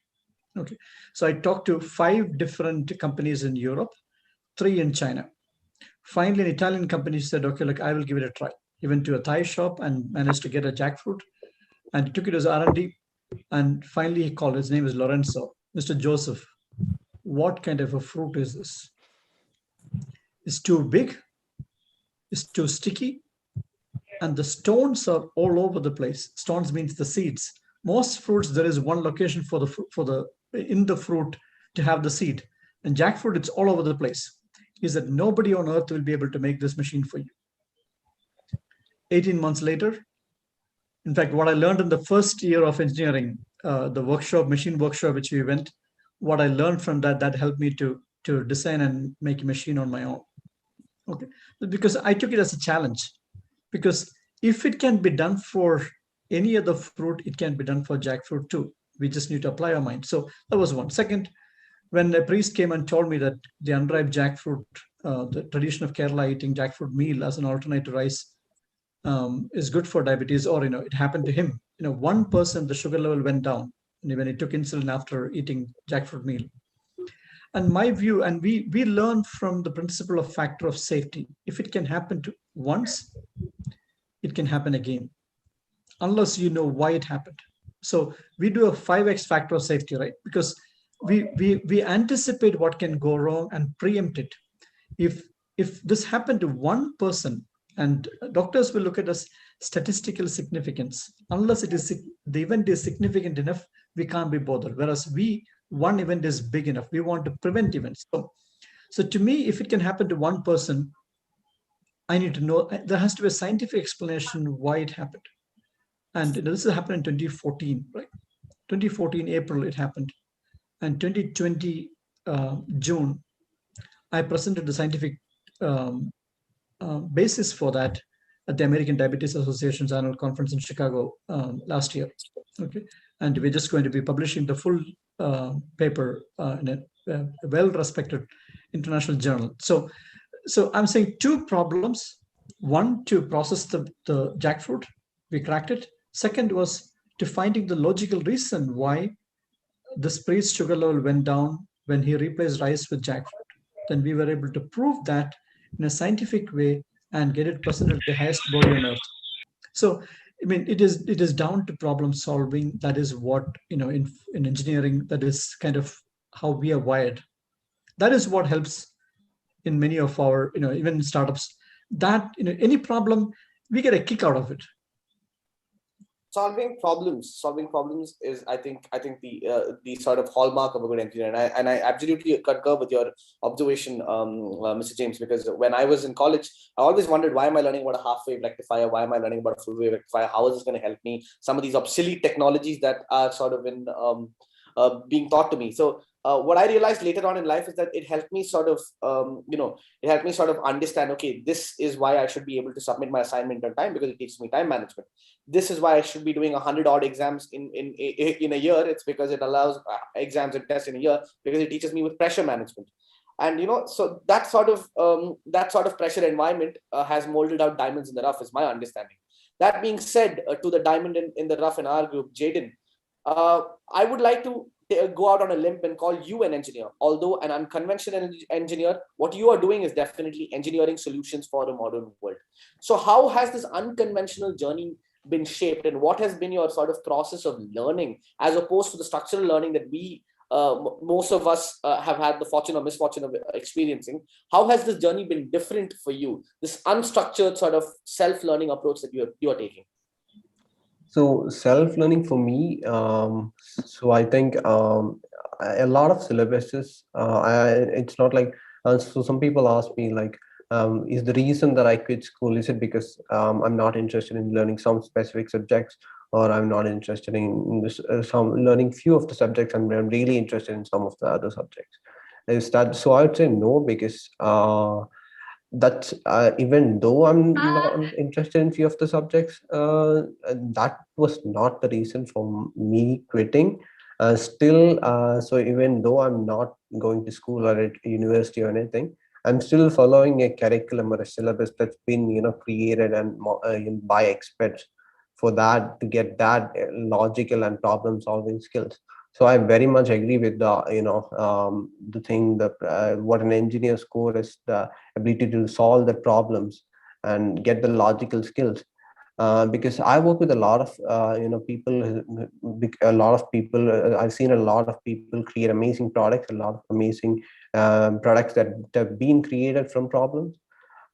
Speaker 4: Okay, so I talked to 5 different companies in Europe, 3 in China. Finally, an Italian company said, "Okay, look, I will give it a try." He went to a Thai shop and managed to get a jackfruit, and he took it as R&D. And finally, he called. His name is Lorenzo. "Mr. Joseph, what kind of a fruit is this? It's too big. It's too sticky, and the stones are all over the place." Stones means the seeds. Most fruits, there is one location for in the fruit to have the seed, and jackfruit, it's all over the place. He said, "Nobody on earth will be able to make this machine for you." 18 months later, in fact, what I learned in the first year of engineering, the machine workshop which we went, what I learned from that helped me to design and make a machine on my own. Okay, because I took it as a challenge, because if it can be done for any other fruit, it can be done for jackfruit too. We just need to apply our mind. So that was one. Second, when a priest came and told me that the unripe jackfruit, the tradition of Kerala eating jackfruit meal as an alternate to rice is good for diabetes, or it happened to him. 1% the sugar level went down when he took insulin after eating jackfruit meal. And my view, and we learn from the principle of factor of safety. If it can happen to once, it can happen again, unless you know why it happened. So we do a 5x factor of safety, right? Because we anticipate what can go wrong and preempt it. If this happened to one person, and doctors will look at as statistical significance, unless the event is significant enough, we can't be bothered. Whereas one event is big enough. We want to prevent events. So to me, if it can happen to one person, I need to know, there has to be a scientific explanation why it happened. And this happened in 2014, right? 2014, April, it happened. And 2020, June, I presented the scientific basis for that at the American Diabetes Association's annual conference in Chicago last year. Okay, and we're just going to be publishing the full paper in a well-respected international journal. So I'm saying 2 problems. One, to process the jackfruit, we cracked it. Second was to finding the logical reason why the priest's sugar level went down when he replaced rice with jackfruit. Then we were able to prove that in a scientific way and get it presented at the highest body on earth. So, I mean, it is down to problem solving. That is what, in engineering, that is kind of how we are wired. That is what helps in many of our, even startups, that, any problem, we get a kick out of it.
Speaker 6: Solving problems is, I think the sort of hallmark of a good engineer. And I absolutely concur with your observation, Mr. James, because when I was in college, I always wondered, why am I learning about a half-wave rectifier? Why am I learning about a full-wave rectifier? How is this going to help me? Some of these obsolete technologies that are sort of in being taught to me. So what I realized later on in life is that it helped me sort of, it helped me sort of understand, okay, this is why I should be able to submit my assignment on time, because it teaches me time management. This is why I should be doing 100 odd exams in a year. It's because it allows exams and tests in a year, because it teaches me with pressure management. And, so that sort of pressure environment has molded out diamonds in the rough, is my understanding. That being said, to the diamond in the rough in our group, Jaden, I would like to go out on a limb and call you an engineer. Although an unconventional engineer, what you are doing is definitely engineering solutions for a modern world. So how has this unconventional journey been shaped, and what has been your sort of process of learning, as opposed to the structural learning that we, most of us have had the fortune or misfortune of experiencing? How has this journey been different for you, this unstructured sort of self-learning approach that you are taking?
Speaker 5: So self-learning for me, so I think a lot of syllabuses, it's not like, so some people ask me like, is the reason that I quit school, is it because I'm not interested in learning some specific subjects, or I'm not interested in this, some learning few of the subjects, and I'm really interested in some of the other subjects? Is that so? I would say no, because that even though I'm not interested in few of the subjects, that was not the reason for me quitting. Still, so even though I'm not going to school or at university or anything, I'm still following a curriculum or a syllabus that's been created and by experts for that, to get that logical and problem solving skills. So I very much agree with the thing that what an engineer's core is, the ability to solve the problems and get the logical skills. Because I work with a lot of people, I've seen a lot of people create amazing products, a lot of amazing products that have been created from problems.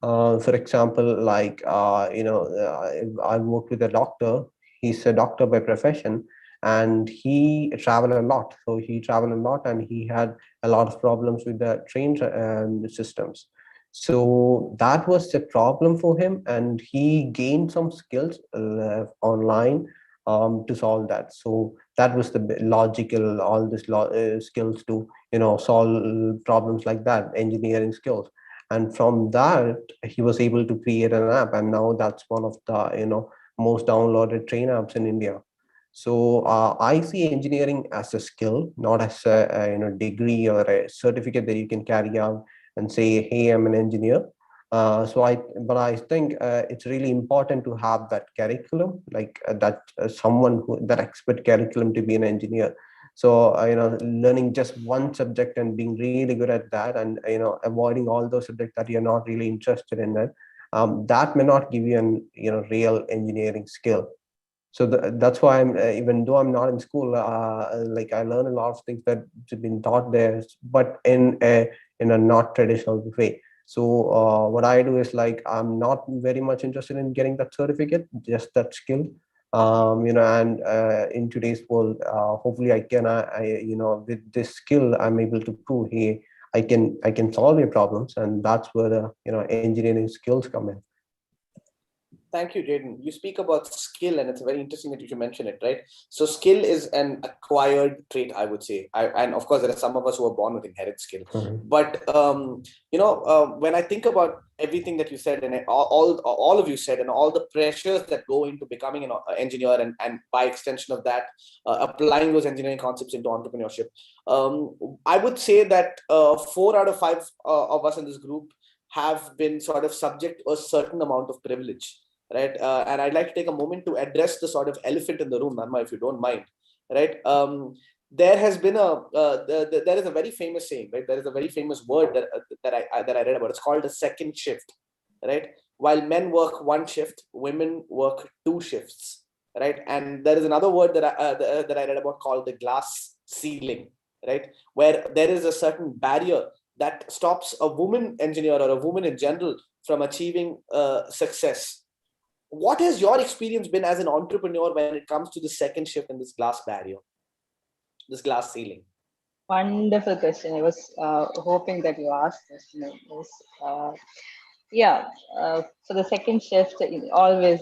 Speaker 5: For example, like I worked with a doctor. He's a doctor by profession, and he traveled a lot. So he traveled a lot, and he had a lot of problems with the train systems. So that was the problem for him, and he gained some skills online to solve that. So that was the logical, all this skills to solve problems like that, engineering skills. And from that, he was able to create an app, and now that's one of the most downloaded train apps in India. So I see engineering as a skill, not as a degree or a certificate that you can carry out and say, hey, I'm an engineer. But I think it's really important to have that curriculum, like that that expert curriculum to be an engineer. So learning just one subject and being really good at that, and avoiding all those subjects that you're not really interested in, that may not give you an real engineering skill. So that's why I'm even though I'm not in school, like I learn a lot of things that have been taught there, but in a not traditional way. So what I do is, like, I'm not very much interested in getting that certificate, just that skill. And in today's world, hopefully I can, with this skill, I'm able to prove, hey, I can solve your problems, and that's where the engineering skills come in.
Speaker 6: Thank you, Jaden. You speak about skill, and it's very interesting that you should mention it, right? So skill is an acquired trait, I would say. And of course, there are some of us who are born with inherent skill. Mm-hmm. But, when I think about everything that you said, and all of you said, and all the pressures that go into becoming an engineer, and by extension of that, applying those engineering concepts into entrepreneurship, I would say that 4 out of 5 of us in this group have been sort of subject to a certain amount of privilege. Right, and I'd like to take a moment to address the sort of elephant in the room, Nanma, if you don't mind. Right, there has been there is a very famous saying, right? There is a very famous word that I read about. It's called a second shift. Right, while men work 1 shift, women work 2 shifts. Right, and there is another word that I read about called the glass ceiling. Right, where there is a certain barrier that stops a woman engineer or a woman in general from achieving success. What has your experience been as an entrepreneur when it comes to the second shift and this glass barrier, this glass ceiling?
Speaker 9: Wonderful question. I was hoping that you asked this. Yeah, for the second shift, always,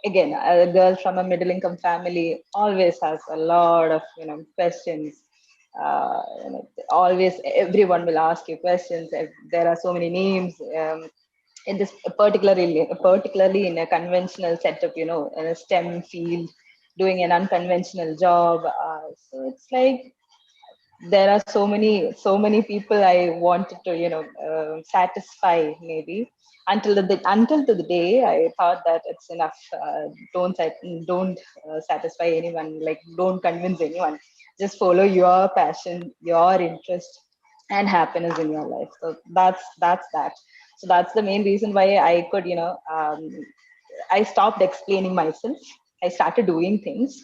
Speaker 9: again, a girl from a middle income family always has a lot of, questions. Always, everyone will ask you questions. There are so many names. In this particularly in a conventional setup, in a STEM field, doing an unconventional job. So it's like there are so many people I wanted to satisfy, maybe until to the day I thought that it's enough. Don't satisfy anyone. Like, don't convince anyone. Just follow your passion, your interest, and happiness in your life. So that's that. So that's the main reason why I could, I stopped explaining myself. I started doing things.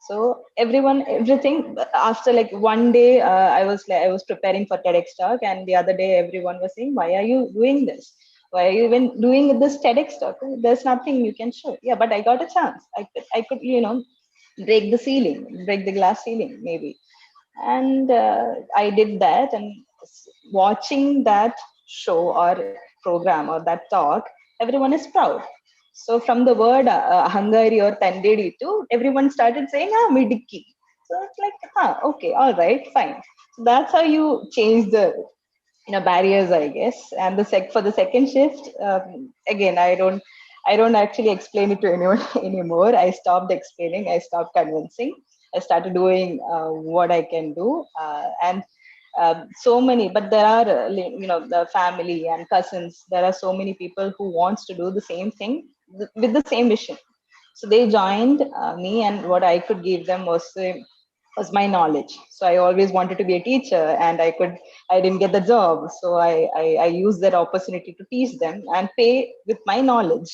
Speaker 9: So everything. After like one day, I was preparing for TEDx talk, and the other day everyone was saying, "Why are you doing this? Why are you even doing this TEDx talk? There's nothing you can show." Yeah, but I got a chance. I could break the ceiling, break the glass ceiling, maybe. And I did that, and watching that show or program or that talk, everyone is proud. So from the word Hungary or Tandedi to, everyone started saying, Midiki. So it's like, okay, all right, fine. So that's how you change the barriers, I guess. And for the second shift, again, I don't actually explain it to anyone anymore. I stopped explaining. I stopped convincing. I started doing what I can do, and so many. But there are, the family and cousins. There are so many people who wants to do the same thing with the same vision. So they joined me, and what I could give them was my knowledge. So I always wanted to be a teacher, and I didn't get the job. So I used that opportunity to teach them and pay with my knowledge.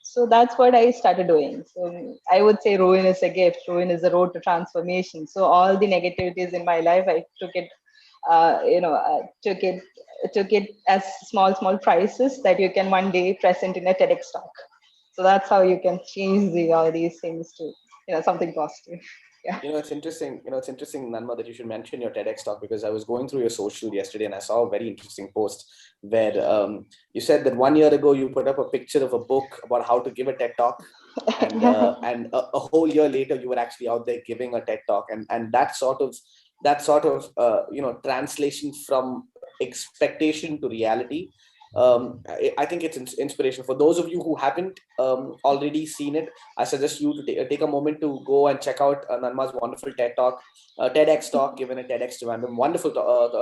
Speaker 9: So that's what I started doing. So I would say ruin is a gift. Ruin is a road to transformation. So all the negativities in my life, I took it, took it as small prizes that you can one day present in a TEDx talk. So that's how you can change all these things to something positive. Yeah.
Speaker 6: It's interesting. It's interesting, Nanma, that you should mention your TEDx talk, because I was going through your social yesterday and I saw a very interesting post where you said that 1 year ago you put up a picture of a book about how to give a TED talk, and a whole year later you were actually out there giving a TED talk, and that sort of translation from expectation to reality. I think it's inspirational. For those of you who haven't already seen it, I suggest you to take a moment to go and check out Nanma's wonderful TEDx talk given at TEDx Trivandrum. Wonderful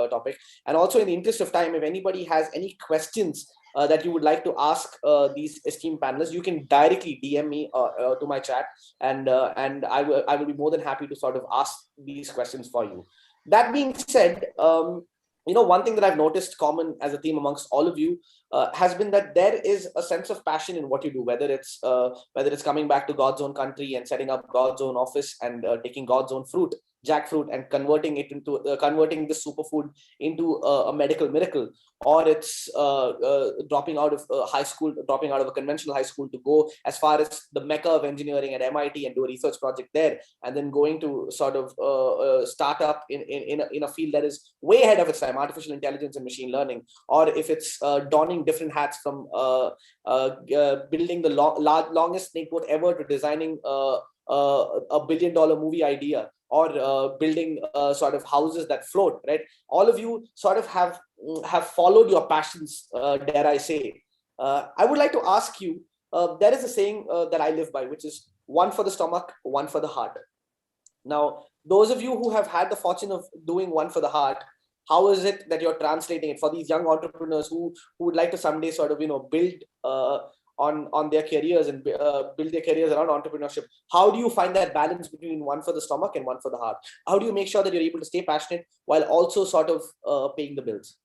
Speaker 6: topic. And also, in the interest of time, if anybody has any questions that you would like to ask these esteemed panelists, you can directly DM me to my chat, and I will be more than happy to sort of ask these questions for you. That being said, one thing that I've noticed common as a theme amongst all of you has been that there is a sense of passion in what you do, whether it's coming back to God's own country and setting up God's own office and taking God's own fruit, jackfruit, and converting the superfood into a medical miracle, or it's dropping out of a conventional high school to go as far as the mecca of engineering at MIT and do a research project there, and then going to sort of start up in a field that is way ahead of its time, artificial intelligence and machine learning, or if it's donning different hats from building the longest snakeboat ever to designing a $1 billion movie idea, or building sort of houses that float, right? All of you sort of have followed your passions, dare I say. I would like to ask you, there is a saying that I live by, which is one for the stomach, one for the heart. Now, those of you who have had the fortune of doing one for the heart, how is it that you're translating it for these young entrepreneurs who would like to someday sort of, build on their careers and build their careers around entrepreneurship? How do you find that balance between one for the stomach and one for the heart? How do you make sure that you're able to stay passionate while also sort of paying the bills?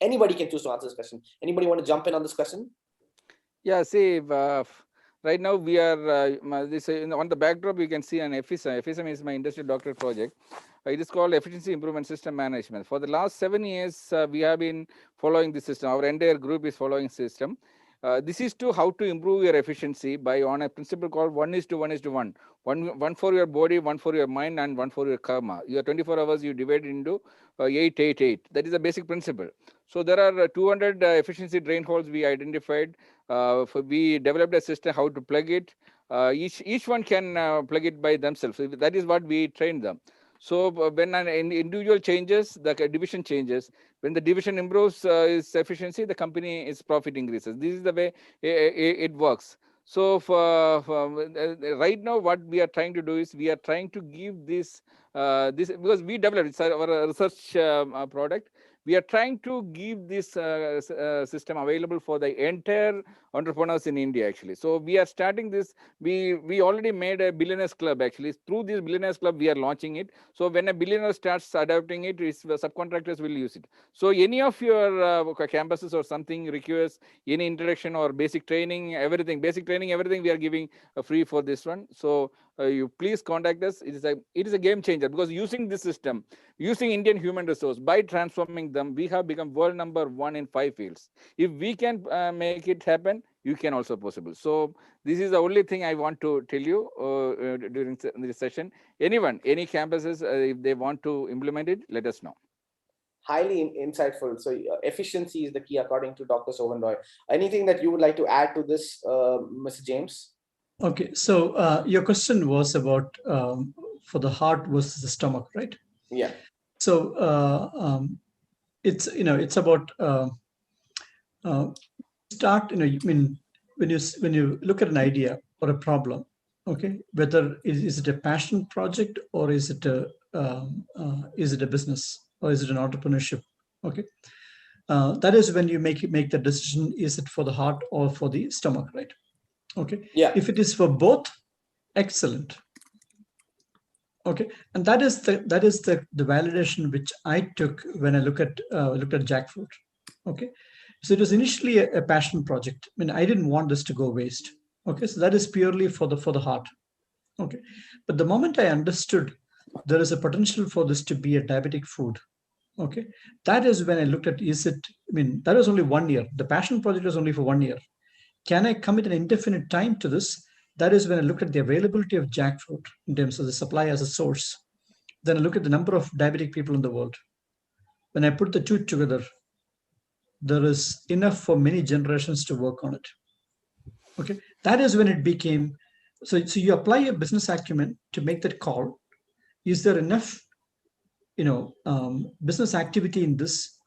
Speaker 6: Anybody can choose to answer this question. Anybody want to jump in on this question?
Speaker 7: Yeah, see, right now we are on the backdrop. You can see an FISM. FISM is my industrial doctorate project. It is called Efficiency Improvement System Management. For the last 7 years, we have been following the system. Our entire group is following system. This is to how to improve your efficiency by on a principle called 1:1:1. One for your body, one for your mind, and one for your karma. Your 24 hours you divide into 8:8:8. That is a basic principle. So there are 200 efficiency drain holes we identified. We developed a system how to plug it. Each one can plug it by themselves. So that is what we trained them. So when an individual changes, the division changes. When the division improves its efficiency, the company's profit increases. This is the way it works. So right now, what we are trying to do is we are trying to give this because we developed it's our research product. We are trying to give this system available for the entire entrepreneurs in India, actually. So we are starting this. We already made a billionaires club, actually. Through this billionaires club, we are launching it. So when a billionaire starts adopting it, the subcontractors will use it. So any of your campuses or something requires any introduction or basic training, everything, we are giving free for this one. So you please contact us. It is a game changer, because using this system, using Indian human resource, by transforming them, we have become world #1 in 5 fields. If we can make it happen, you can also possible. So this is the only thing I want to tell you during this session. Anyone, any campuses, if they want to implement it, let us know.
Speaker 6: Highly insightful. So efficiency is the key, according to Dr. Sohan Roy. Anything that you would like to add to this, Mr. James?
Speaker 4: Okay, so your question was about for the heart versus the stomach, right?
Speaker 6: Yeah.
Speaker 4: So it's about start. I mean, when you look at an idea or a problem, okay, whether is it a passion project or is it a business or is it an entrepreneurship? Okay, that is when you make the decision: is it for the heart or for the stomach, right? Okay.
Speaker 6: Yeah.
Speaker 4: If it is for both, excellent. Okay, and that is the validation which I took when I looked at jackfruit. Okay, so it was initially a passion project. I mean, I didn't want this to go waste. Okay, so that is purely for the heart. Okay, but the moment I understood there is a potential for this to be a diabetic food. Okay, that is when I looked at that was only 1 year. The passion project was only for 1 year. Can I commit an indefinite time to this? That is when I looked at the availability of jackfruit in terms of the supply as a source. Then I look at the number of diabetic people in the world. When I put the two together, there is enough for many generations to work on it. Okay, that is when it became, so you apply your business acumen to make that call. Is there enough, business activity in this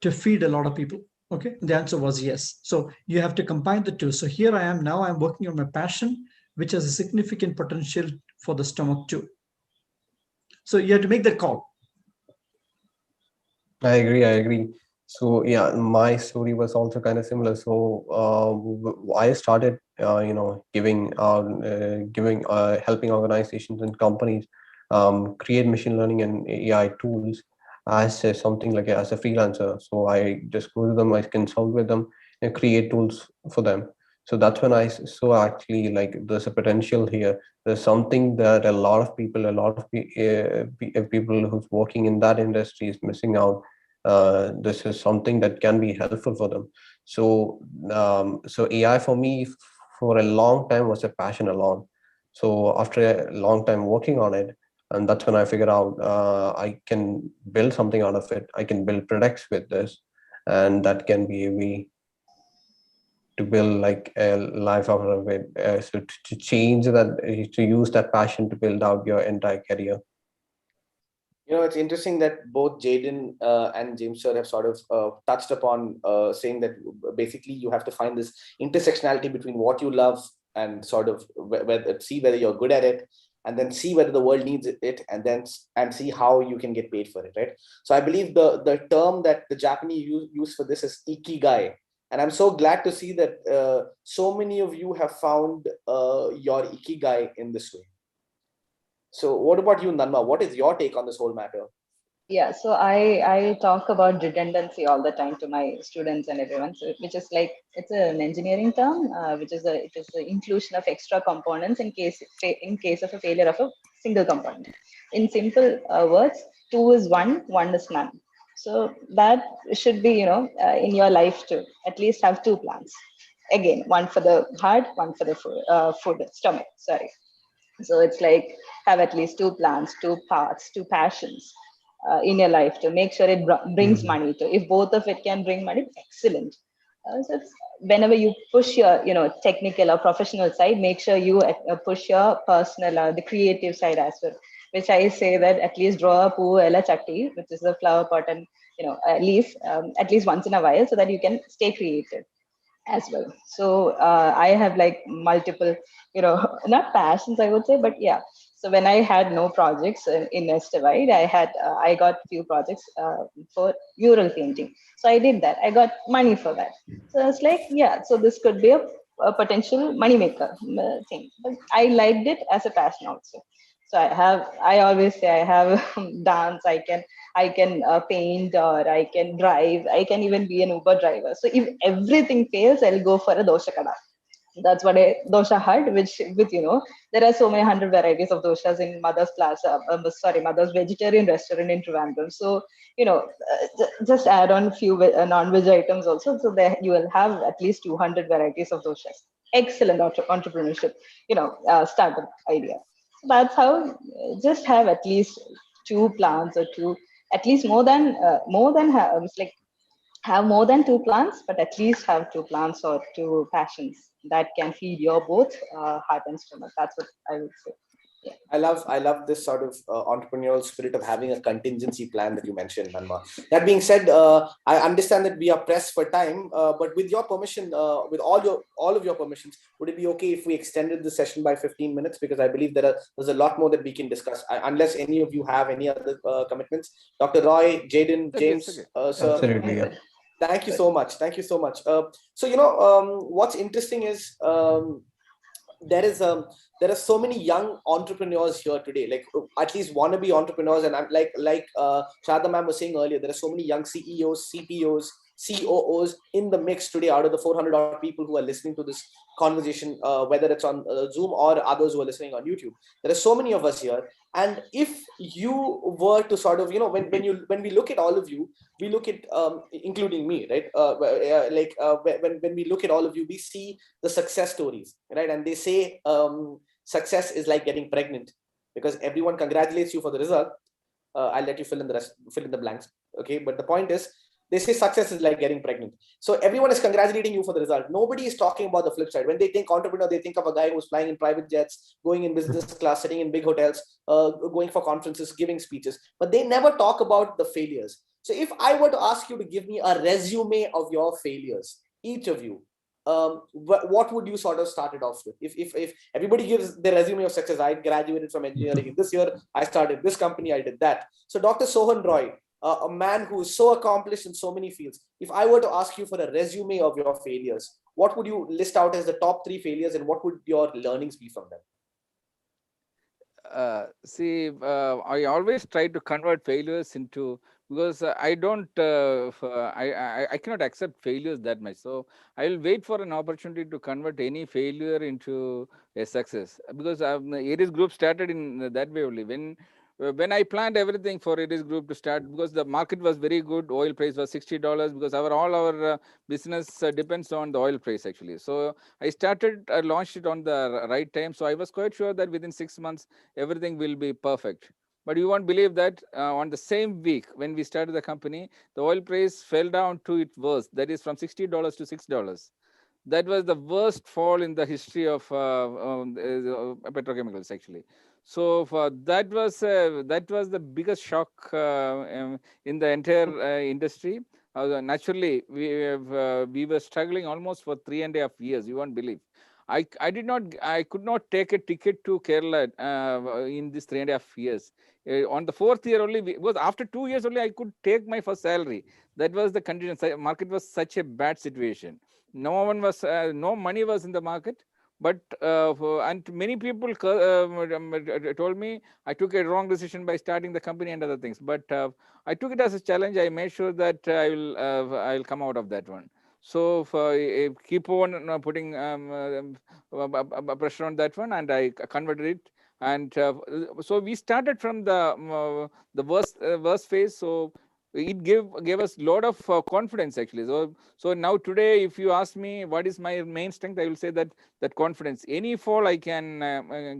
Speaker 4: to feed a lot of people? Okay, the answer was yes. So you have to combine the two. So here I am now, I'm working on my passion, which has a significant potential for the stomach too. So you have to make that call.
Speaker 5: I agree. So yeah, my story was also kind of similar. So I started, helping organizations and companies create machine learning and AI tools as something like as a freelancer. So I just go to them, I consult with them, and create tools for them. So that's when I saw actually like there's a potential here. There's something that a lot of people who's working in that industry is missing out. This is something that can be helpful for them. So AI for me for a long time was a passion alone. So after a long time working on it, and that's when I figured out I can build something out of it. I can build products with this, and that can be a way to build like a life out of it. So to change that, to use that passion to build out your entire career.
Speaker 6: It's interesting that both Jaden and James sir have sort of touched upon saying that basically you have to find this intersectionality between what you love and sort of see whether you're good at it, and then see whether the world needs it, and see how you can get paid for it, right? So I believe the term that the Japanese use for this is ikigai. And I'm so glad to see that so many of you have found your ikigai in this way. So what about you, Nanma? What is your take on this whole matter?
Speaker 9: Yeah, so I talk about redundancy all the time to my students and everyone, so, which is like it's an engineering term, which is it is the inclusion of extra components in case of a failure of a single component. In simple words, two is one is none. So that should be in your life too. At least have two plans. Again, one for the heart, one for the food stomach. Sorry. So it's like have at least two plans, two paths, two passions in your life to make sure it brings money to. If both of it can bring money, excellent. So it's, whenever you push your technical or professional side, make sure you push your personal or the creative side as well. Which I say that at least draw a poo ella chatti, which is a flower pot and leaf at least once in a while, so that you can stay creative as well. So I have like multiple, not passions, I would say, but yeah. So when I had no projects in Estivide, I got few projects for mural painting. So I did that. I got money for that. So I was like, yeah, so this could be a potential moneymaker thing. But I liked it as a passion also. So I always say I have dance. I can paint, or I can drive. I can even be an Uber driver. So if everything fails, I'll go for a dosha kada. That's what a dosha hut, which with there are so many hundred varieties of doshas in Mother's Plaza. Mother's Vegetarian Restaurant in Trivandrum. So just add on few non-veg items also, so that you will have at least 200 varieties of doshas. Excellent entrepreneurship, startup idea. So that's how just have at least two plants or two, at least it's like have more than two plants, but at least have two plants or two passions that can feed your both heart and stomach. That's what I would say. Yeah.
Speaker 6: I love this sort of entrepreneurial spirit of having a contingency plan that you mentioned, Nanma. That being said, I understand that we are pressed for time, but with your permission, with all of your permissions, would it be okay if we extended the session by 15 minutes? Because I believe there's a lot more that we can discuss. Unless any of you have any other commitments, Dr. Roy, Jaden, James, sir.
Speaker 5: Absolutely, yeah.
Speaker 6: Thank you so much. Thank you so much. So what's interesting is there are so many young entrepreneurs here today, like at least wannabe entrepreneurs, and I'm like Shada ma'am was saying earlier, there are so many young CEOs, CPOs, COOs in the mix today out of the 400 odd people who are listening to this conversation, whether it's on Zoom or others who are listening on YouTube. There are so many of us here, and if you were to sort of when we look at all of you, we look at including me, right? When we look at all of you, we see the success stories, right? And they say success is like getting pregnant, because everyone congratulates you for the result. I'll let you fill in the blanks, okay? But the point is, they say success is like getting pregnant. So everyone is congratulating you for the result. Nobody is talking about the flip side. When they think entrepreneur, they think of a guy who's flying in private jets, going in business class, sitting in big hotels, going for conferences, giving speeches, but they never talk about the failures. So if I were to ask you to give me a resume of your failures, each of you, what would you sort of start it off with? If everybody gives their resume of success, I graduated from engineering in this year, I started this company, I did that. So Dr. Sohan Roy, a man who is so accomplished in so many fields, if I were to ask you for a resume of your failures, what would you list out as the top 3 failures, and what would your learnings be from them?
Speaker 7: I always try to convert failures into, because I don't, I cannot accept failures that much. So I will wait for an opportunity to convert any failure into a success, because Aries Group started in that way only. When I planned everything for Aries Group to start, because the market was very good, oil price was $60, because all our business depends on the oil price actually. So I launched it on the right time. So I was quite sure that within 6 months, everything will be perfect. But you won't believe that on the same week when we started the company, the oil price fell down to its worst. That is from $60 to $6. That was the worst fall in the history of petrochemicals actually. So that was the biggest shock in the entire industry. Naturally, we were struggling almost for 3.5 years. You won't believe. I could not take a ticket to Kerala in this 3.5 years. On the 4th year only, because after 2 years only I could take my first salary. That was the condition. Market was such a bad situation. No money was in the market, But and many people told me I took a wrong decision by starting the company and other things. But I took it as a challenge. I made sure that I will come out of that one. So keep on putting pressure on that one, and I converted it. And so we started from the worst phase. So it gave us a lot of confidence actually. So now today, if you ask me what is my main strength, I will say that confidence. Any fall I can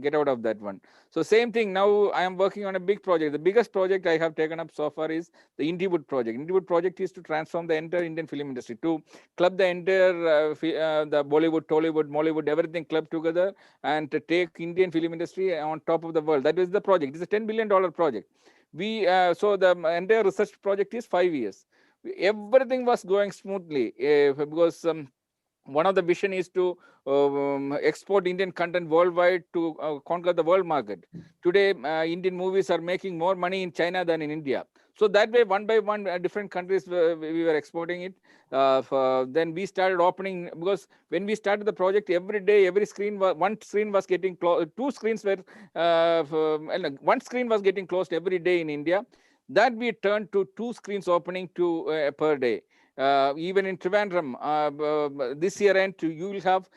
Speaker 7: get out of that one. So same thing, now I am working on a big project. The biggest project I have taken up so far is the Indiewood project. Indiewood project is to transform the entire Indian film industry, to club the entire the Bollywood, Tollywood, Mollywood, everything clubbed together, and to take Indian film industry on top of the world. That is the project. It's a $10 billion project. So the entire research project is 5 years. Everything was going smoothly because one of the vision is to export Indian content worldwide to conquer the world market. Today, Indian movies are making more money in China than in India. So that way, one by one, different countries we were exporting it. Then we started opening, because when we started the project, every day, every screen was, one screen was getting closed. Two screens were, one screen was getting closed every day in India. That we turned to 2 screens opening per day. Even in Trivandrum, this year end, you will have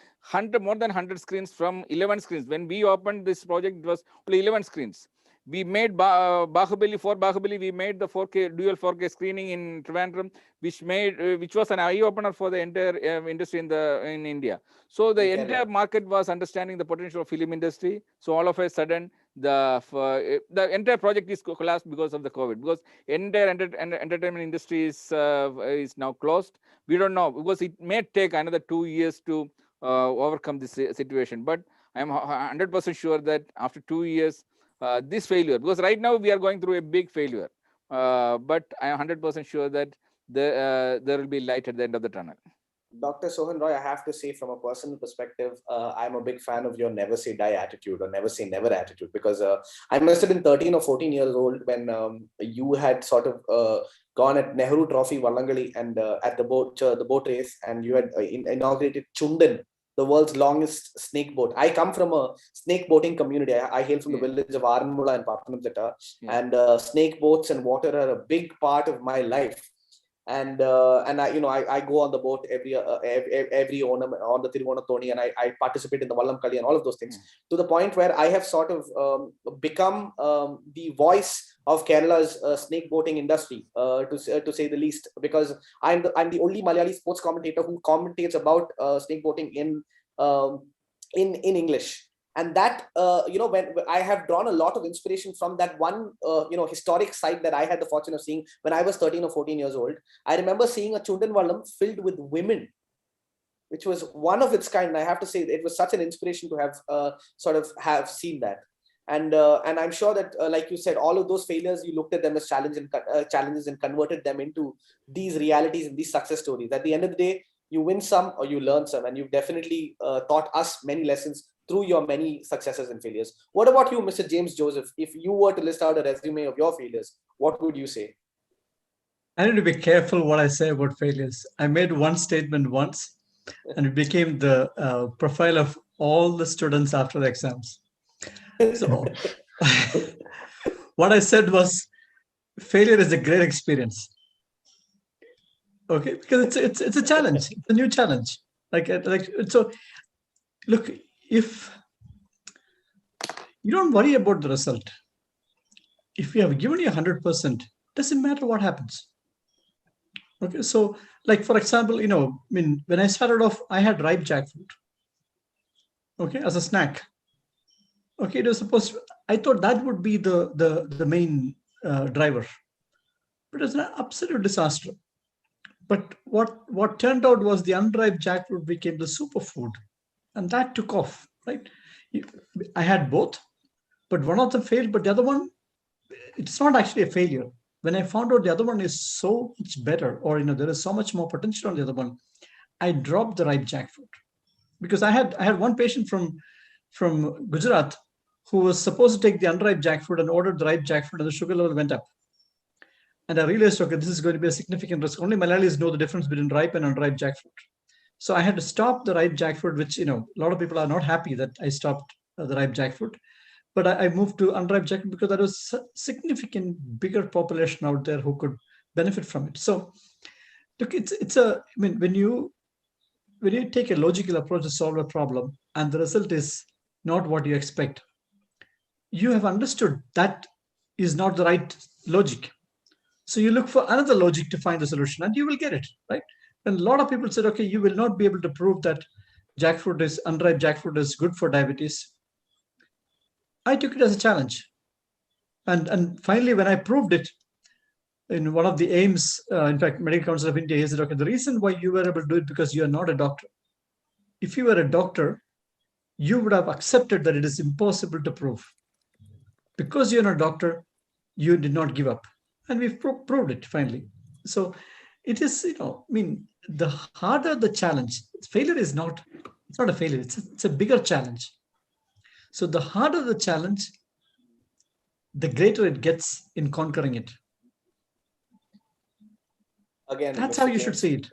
Speaker 7: more than 100 screens from 11 screens. When we opened this project, it was only 11 screens. We made Bahubali, we made the 4K, dual 4K screening in Trivandrum, which was an eye-opener for the entire industry in India. So the entire market was understanding the potential of film industry. So all of a sudden, the entire project is collapsed because of the COVID, because entire entertainment industry is now closed. We don't know, because it may take another 2 years to overcome this situation. But I am 100% sure that after 2 years, this failure, because right now we are going through a big failure, but I am 100% sure that there will be light at the end of the tunnel.
Speaker 6: Dr. Sohan Roy, I have to say from a personal perspective, I'm a big fan of your never say die attitude or never say never attitude, because I must have been 13 or 14 years old when you had sort of gone at Nehru Trophy Vallangali and at the boat race, and you had inaugurated Chundan, the world's longest snake boat. I come from a snake boating community. I hail from the village of Aranmula and Pathanamthitta, and snake boats and water are a big part of my life. And I go on the boat every Onam on the Tiruvonatoni, and I participate in the Vallam Kali and all of those things, to the point where I have sort of become the voice of Kerala's snake boating industry, to say the least, because I'm the only Malayali sports commentator who commentates about snake boating in English. And that, when I have drawn a lot of inspiration from that one, historic site that I had the fortune of seeing when I was 13 or 14 years old. I remember seeing a Chundan Vallam filled with women, which was one of its kind. I have to say it was such an inspiration to have have seen that. And I'm sure that, like you said, all of those failures, you looked at them as challenges and converted them into these realities and these success stories. At the end of the day, you win some or you learn some, and you've definitely taught us many lessons through your many successes and failures. What about you, Mr. James Joseph? If you were to list out a resume of your failures, what would you say?
Speaker 4: I need to be careful what I say about failures. I made one statement once, and it became the profile of all the students after the exams. So what I said was, failure is a great experience. Okay, because it's a challenge. It's a new challenge. So, look, if you don't worry about the result, if you have given you 100%, doesn't matter what happens. Okay, so like for example, when I started off, I had ripe jackfruit. Okay, as a snack. Okay, it was supposed to, I thought that would be the main driver, but it was an absolute disaster. But what turned out was the unripe jackfruit became the superfood, and that took off, right? I had both, but one of them failed, but the other one, it's not actually a failure. When I found out the other one is so much better, or there is so much more potential on the other one, I dropped the ripe jackfruit, because I had one patient from Gujarat who was supposed to take the unripe jackfruit and ordered the ripe jackfruit, and the sugar level went up. And I realized, okay, this is going to be a significant risk. Only Malayalis know the difference between ripe and unripe jackfruit. So I had to stop the ripe jackfruit, which, a lot of people are not happy that I stopped the ripe jackfruit. But I moved to unripe jackfruit because there was a significant bigger population out there who could benefit from it. So look, when you take a logical approach to solve a problem and the result is not what you expect, you have understood that is not the right logic. So you look for another logic to find the solution and you will get it, right? And a lot of people said, okay, you will not be able to prove that unripe jackfruit is good for diabetes. I took it as a challenge. And finally, when I proved it, in one of the aims, in fact, Medical Council of India, he said, okay, the reason why you were able to do it because you are not a doctor. If you were a doctor, you would have accepted that it is impossible to prove. Because you're not a doctor, you did not give up. And we've proved it finally. So it is, the harder the challenge, failure is not, it's not a failure, it's a bigger challenge. So the harder the challenge, the greater it gets in conquering it.
Speaker 6: Again,
Speaker 4: that's
Speaker 6: Mr.
Speaker 4: how you
Speaker 6: James,
Speaker 4: should see it.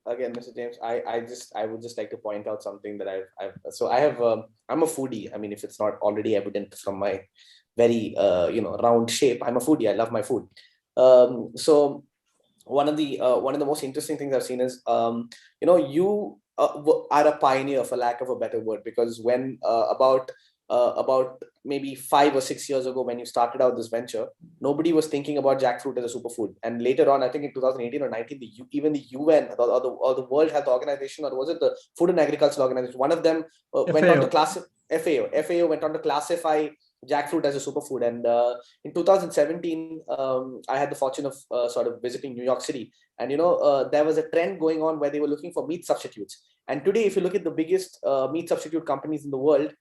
Speaker 6: Again, Mr. James, I would just like to point out something that I'm a foodie. I mean, if it's not already evident from my very round shape, I'm a foodie. I love my food. So one of the most interesting things I've seen is you are a pioneer, for lack of a better word, because when about maybe 5 or 6 years ago, when you started out this venture, nobody was thinking about jackfruit as a superfood. And later on, I think in 2018 or 19, even the UN or the World Health Organization, or was it the Food and Agriculture Organization, one of them went on to classify, FAO went on to classify jackfruit as a superfood. And in 2017, I had the fortune of sort of visiting New York City. And, there was a trend going on where they were looking for meat substitutes. And today, if you look at the biggest meat substitute companies in the world,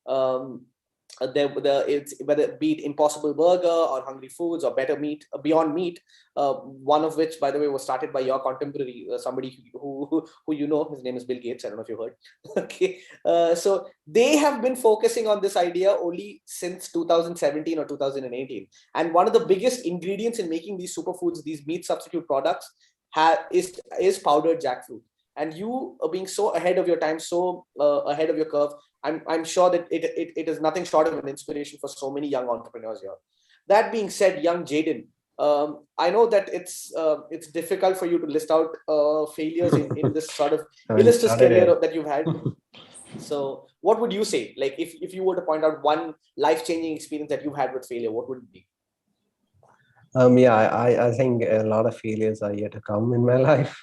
Speaker 6: whether it be it Impossible Burger or Hungry Foods or Better Meat, Beyond Meat, one of which, by the way, was started by your contemporary, somebody who his name is Bill Gates. I don't know if you heard. Okay, so they have been focusing on this idea only since 2017 or 2018. And one of the biggest ingredients in making these superfoods, these meat substitute products, is powdered jackfruit. And you being so ahead of your time, so ahead of your curve, I'm sure that it is nothing short of an inspiration for so many young entrepreneurs here. That being said, young Jaden, I know that it's difficult for you to list out failures in this sort of illustrious career that you've had. So what would you say? Like if you were to point out one life-changing experience that you had with failure, what would it be?
Speaker 5: I think a lot of failures are yet to come in my life.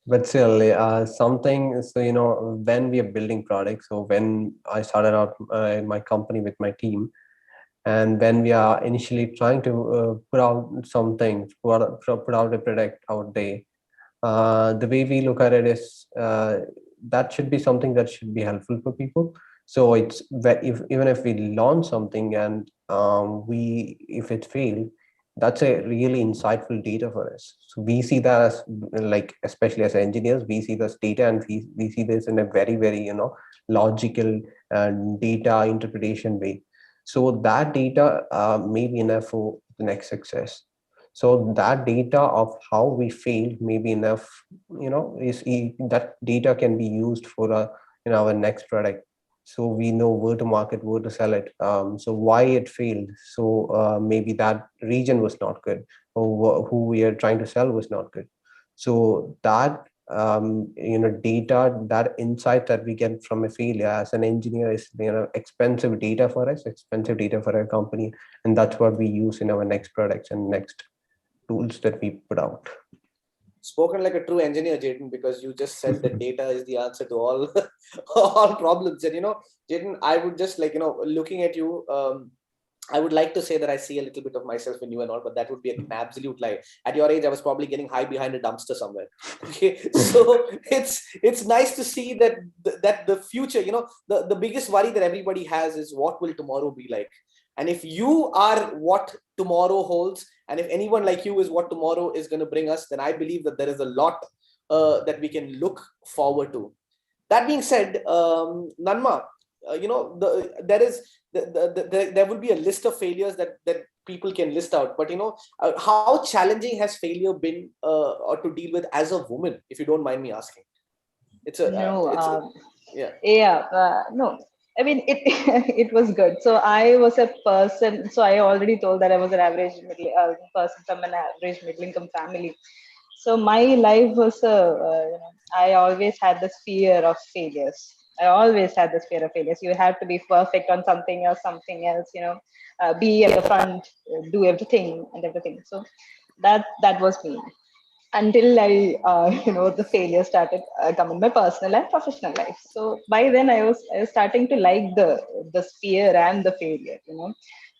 Speaker 5: But still, something, so, when we are building products, so when I started out my company with my team, and when we are initially trying to put out something, put out a product out there, the way we look at it is that should be something that should be helpful for people. So it's even if we launch something and if it failed, that's a really insightful data for us. So we see that as, like, especially as engineers, we see this data and we see this in a very, very, logical data interpretation way. So that data may be enough for the next success. So that data of how we failed may be enough, that data can be used for our next product. So we know where to market, where to sell it. So why it failed. So maybe that region was not good, or who we are trying to sell was not good. So that data, that insight that we get from a failure as an engineer is expensive data for us, expensive data for our company, and that's what we use in our next products and next tools that we put out.
Speaker 6: Spoken like a true engineer, Jaden, because you just said that data is the answer to all problems. And Jaden, I would just looking at you, I would like to say that I see a little bit of myself in you and all, but that would be an absolute lie. At your age, I was probably getting high behind a dumpster somewhere. Okay, so it's nice to see that the future, the biggest worry that everybody has is what will tomorrow be like. And if you are what tomorrow holds, and if anyone like you is what tomorrow is going to bring us, then I believe that there is a lot that we can look forward to. That being said, Nanma, there will be a list of failures that people can list out, but how challenging has failure been or to deal with as a woman, if you don't mind me asking? It's a
Speaker 9: No,
Speaker 6: yeah.
Speaker 9: no. I mean, it it was good. So I was a person. So I already told that I was an average middle person from an average middle income family. So my life was I always had this fear of failures. I always had this fear of failures. You have to be perfect on something or something else. Be at the front, do everything and everything. So that was me until the failure started coming in my personal and professional life. So by then I was starting to like the fear and the failure.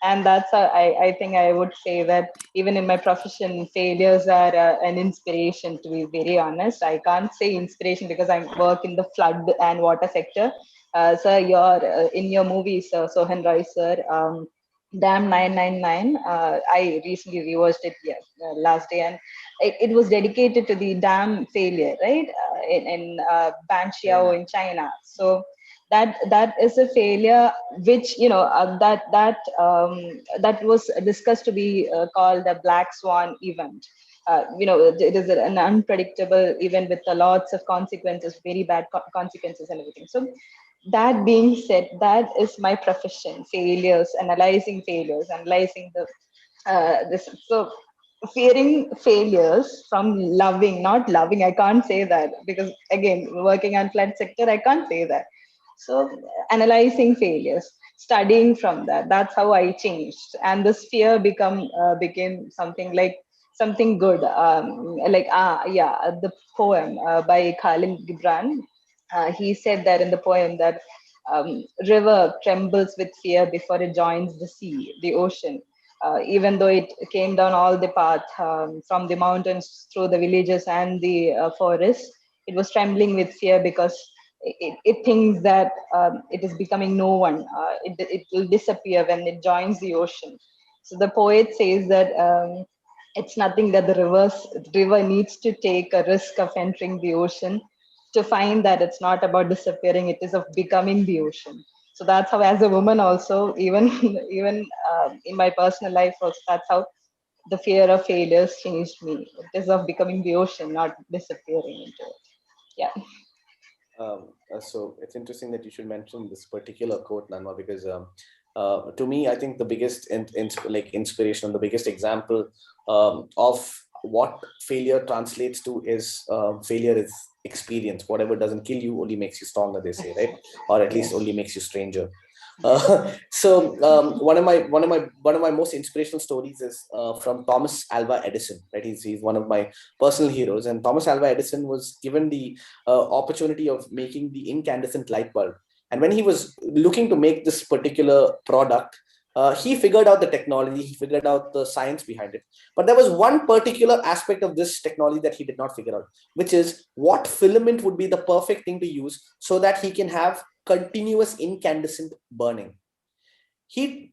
Speaker 9: And that's how I think I would say that even in my profession, failures are an inspiration. To be very honest, I can't say inspiration because I work in the flood and water sector. Sir, in your movies, Sohan Roy sir. Dam 999. I recently rewatched it last day, and it was dedicated to the dam failure, right? In Banqiao in China. So that is a failure which that was discussed to be called a black swan event. It is an unpredictable event with lots of consequences, very bad consequences and everything. So that being said, that is my profession: failures, analyzing the this. So fearing failures from loving, not loving, I can't say that, because again, working on flood sector, I can't say that. So analyzing failures, studying from that, that's how I changed, and this fear became something good. The poem by Khalil Gibran, he said that in the poem that river trembles with fear before it joins the sea, the ocean. Even though it came down all the path from the mountains through the villages and the forests, it was trembling with fear because it thinks that it is becoming no one. It will disappear when it joins the ocean. So the poet says that it's nothing that the river needs to take a risk of entering the ocean to find that it's not about disappearing, it is of becoming the ocean. So that's how, as a woman also, even even in my personal life also, that's how the fear of failures changed me. It is of becoming the ocean, not disappearing into it. Yeah.
Speaker 6: So it's interesting that you should mention this particular quote, Nanma, because to me, I think the biggest inspiration, the biggest example of what failure translates to is failure is experience. Whatever doesn't kill you only makes you stronger, they say, right? Or at least only makes you stranger. One of my most inspirational stories is from Thomas Alva Edison, right? He's one of my personal heroes, and Thomas Alva Edison was given the opportunity of making the incandescent light bulb. And when he was looking to make this particular product, he figured out the technology, he figured out the science behind it. But there was one particular aspect of this technology that he did not figure out, which is what filament would be the perfect thing to use so that he can have continuous incandescent burning. He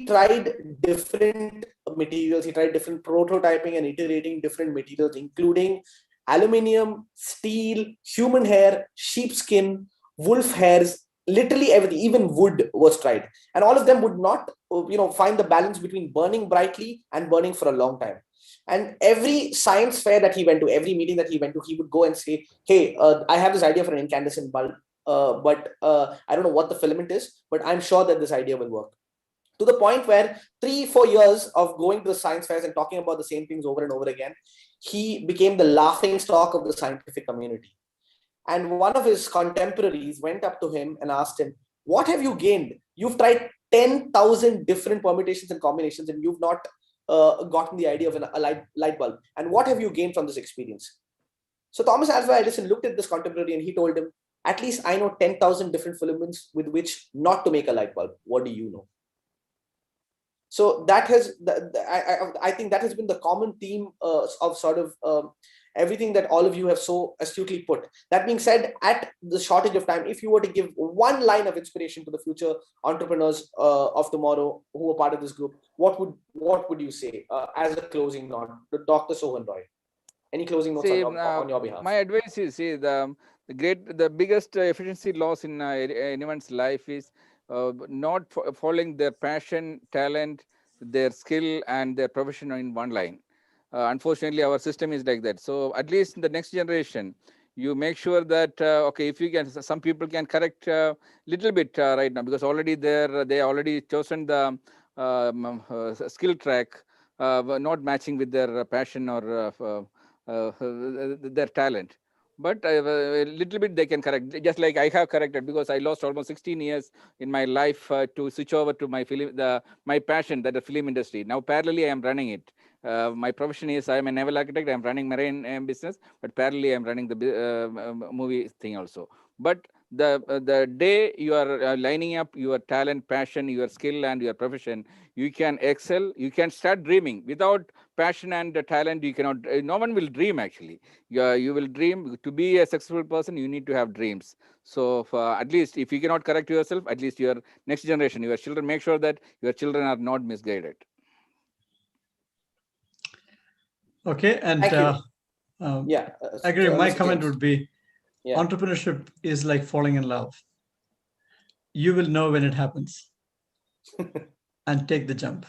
Speaker 6: tried different materials, he tried different prototyping and iterating different materials, including aluminium, steel, human hair, sheepskin, wolf hairs, literally everything. Even wood was tried, and all of them would not find the balance between burning brightly and burning for a long time. And every science fair that he went to, every meeting that he went to, he would go and say, hey, I have this idea for an incandescent bulb, but I don't know what the filament is, but I'm sure that this idea will work. To the point where 3-4 years of going to the science fairs and talking about the same things over and over again, he became the laughing stock of the scientific community. And one of his contemporaries went up to him and asked him, what have you gained? You've tried 10,000 different permutations and combinations, and you've not gotten the idea of a light bulb. And what have you gained from this experience? So Thomas Alva Edison looked at this contemporary and he told him, at least I know 10,000 different filaments with which not to make a light bulb. What do you know? So that has, I think that has been the common theme of sort of everything that all of you have so astutely put. That being said, at the shortage of time, if you were to give one line of inspiration to the future entrepreneurs of tomorrow who are part of this group, what would you say as a closing note, Dr. Sohan Roy? Any closing notes on your behalf?
Speaker 7: My advice is, the biggest efficiency loss in anyone's life is not following their passion, talent, their skill and their profession in one line. Unfortunately, our system is like that. So at least in the next generation, you make sure that okay, if you can, some people can correct little bit right now, because already they already chosen the skill track, not matching with their passion or their talent. But a little bit they can correct, just like I have corrected, because I lost almost 16 years in my life to switch over to my my passion, that the film industry. Now parallelly I am running it. My profession is I am a naval architect. I am running marine business, but parallelly I am running the movie thing also. But the day you are lining up your talent, passion, your skill, and your profession, you can excel. You can start dreaming. Without passion and talent, you cannot. No one will dream actually. You will dream. To be a successful person, you need to have dreams. So at least if you cannot correct yourself, at least your next generation, your children, make sure that your children are not misguided.
Speaker 4: Okay, and
Speaker 6: Yeah,
Speaker 4: I agree. My
Speaker 6: Mr.
Speaker 4: comment
Speaker 6: James.
Speaker 4: would be,
Speaker 6: Yeah.
Speaker 4: entrepreneurship is like falling in love. You will know when it happens, and take the jump.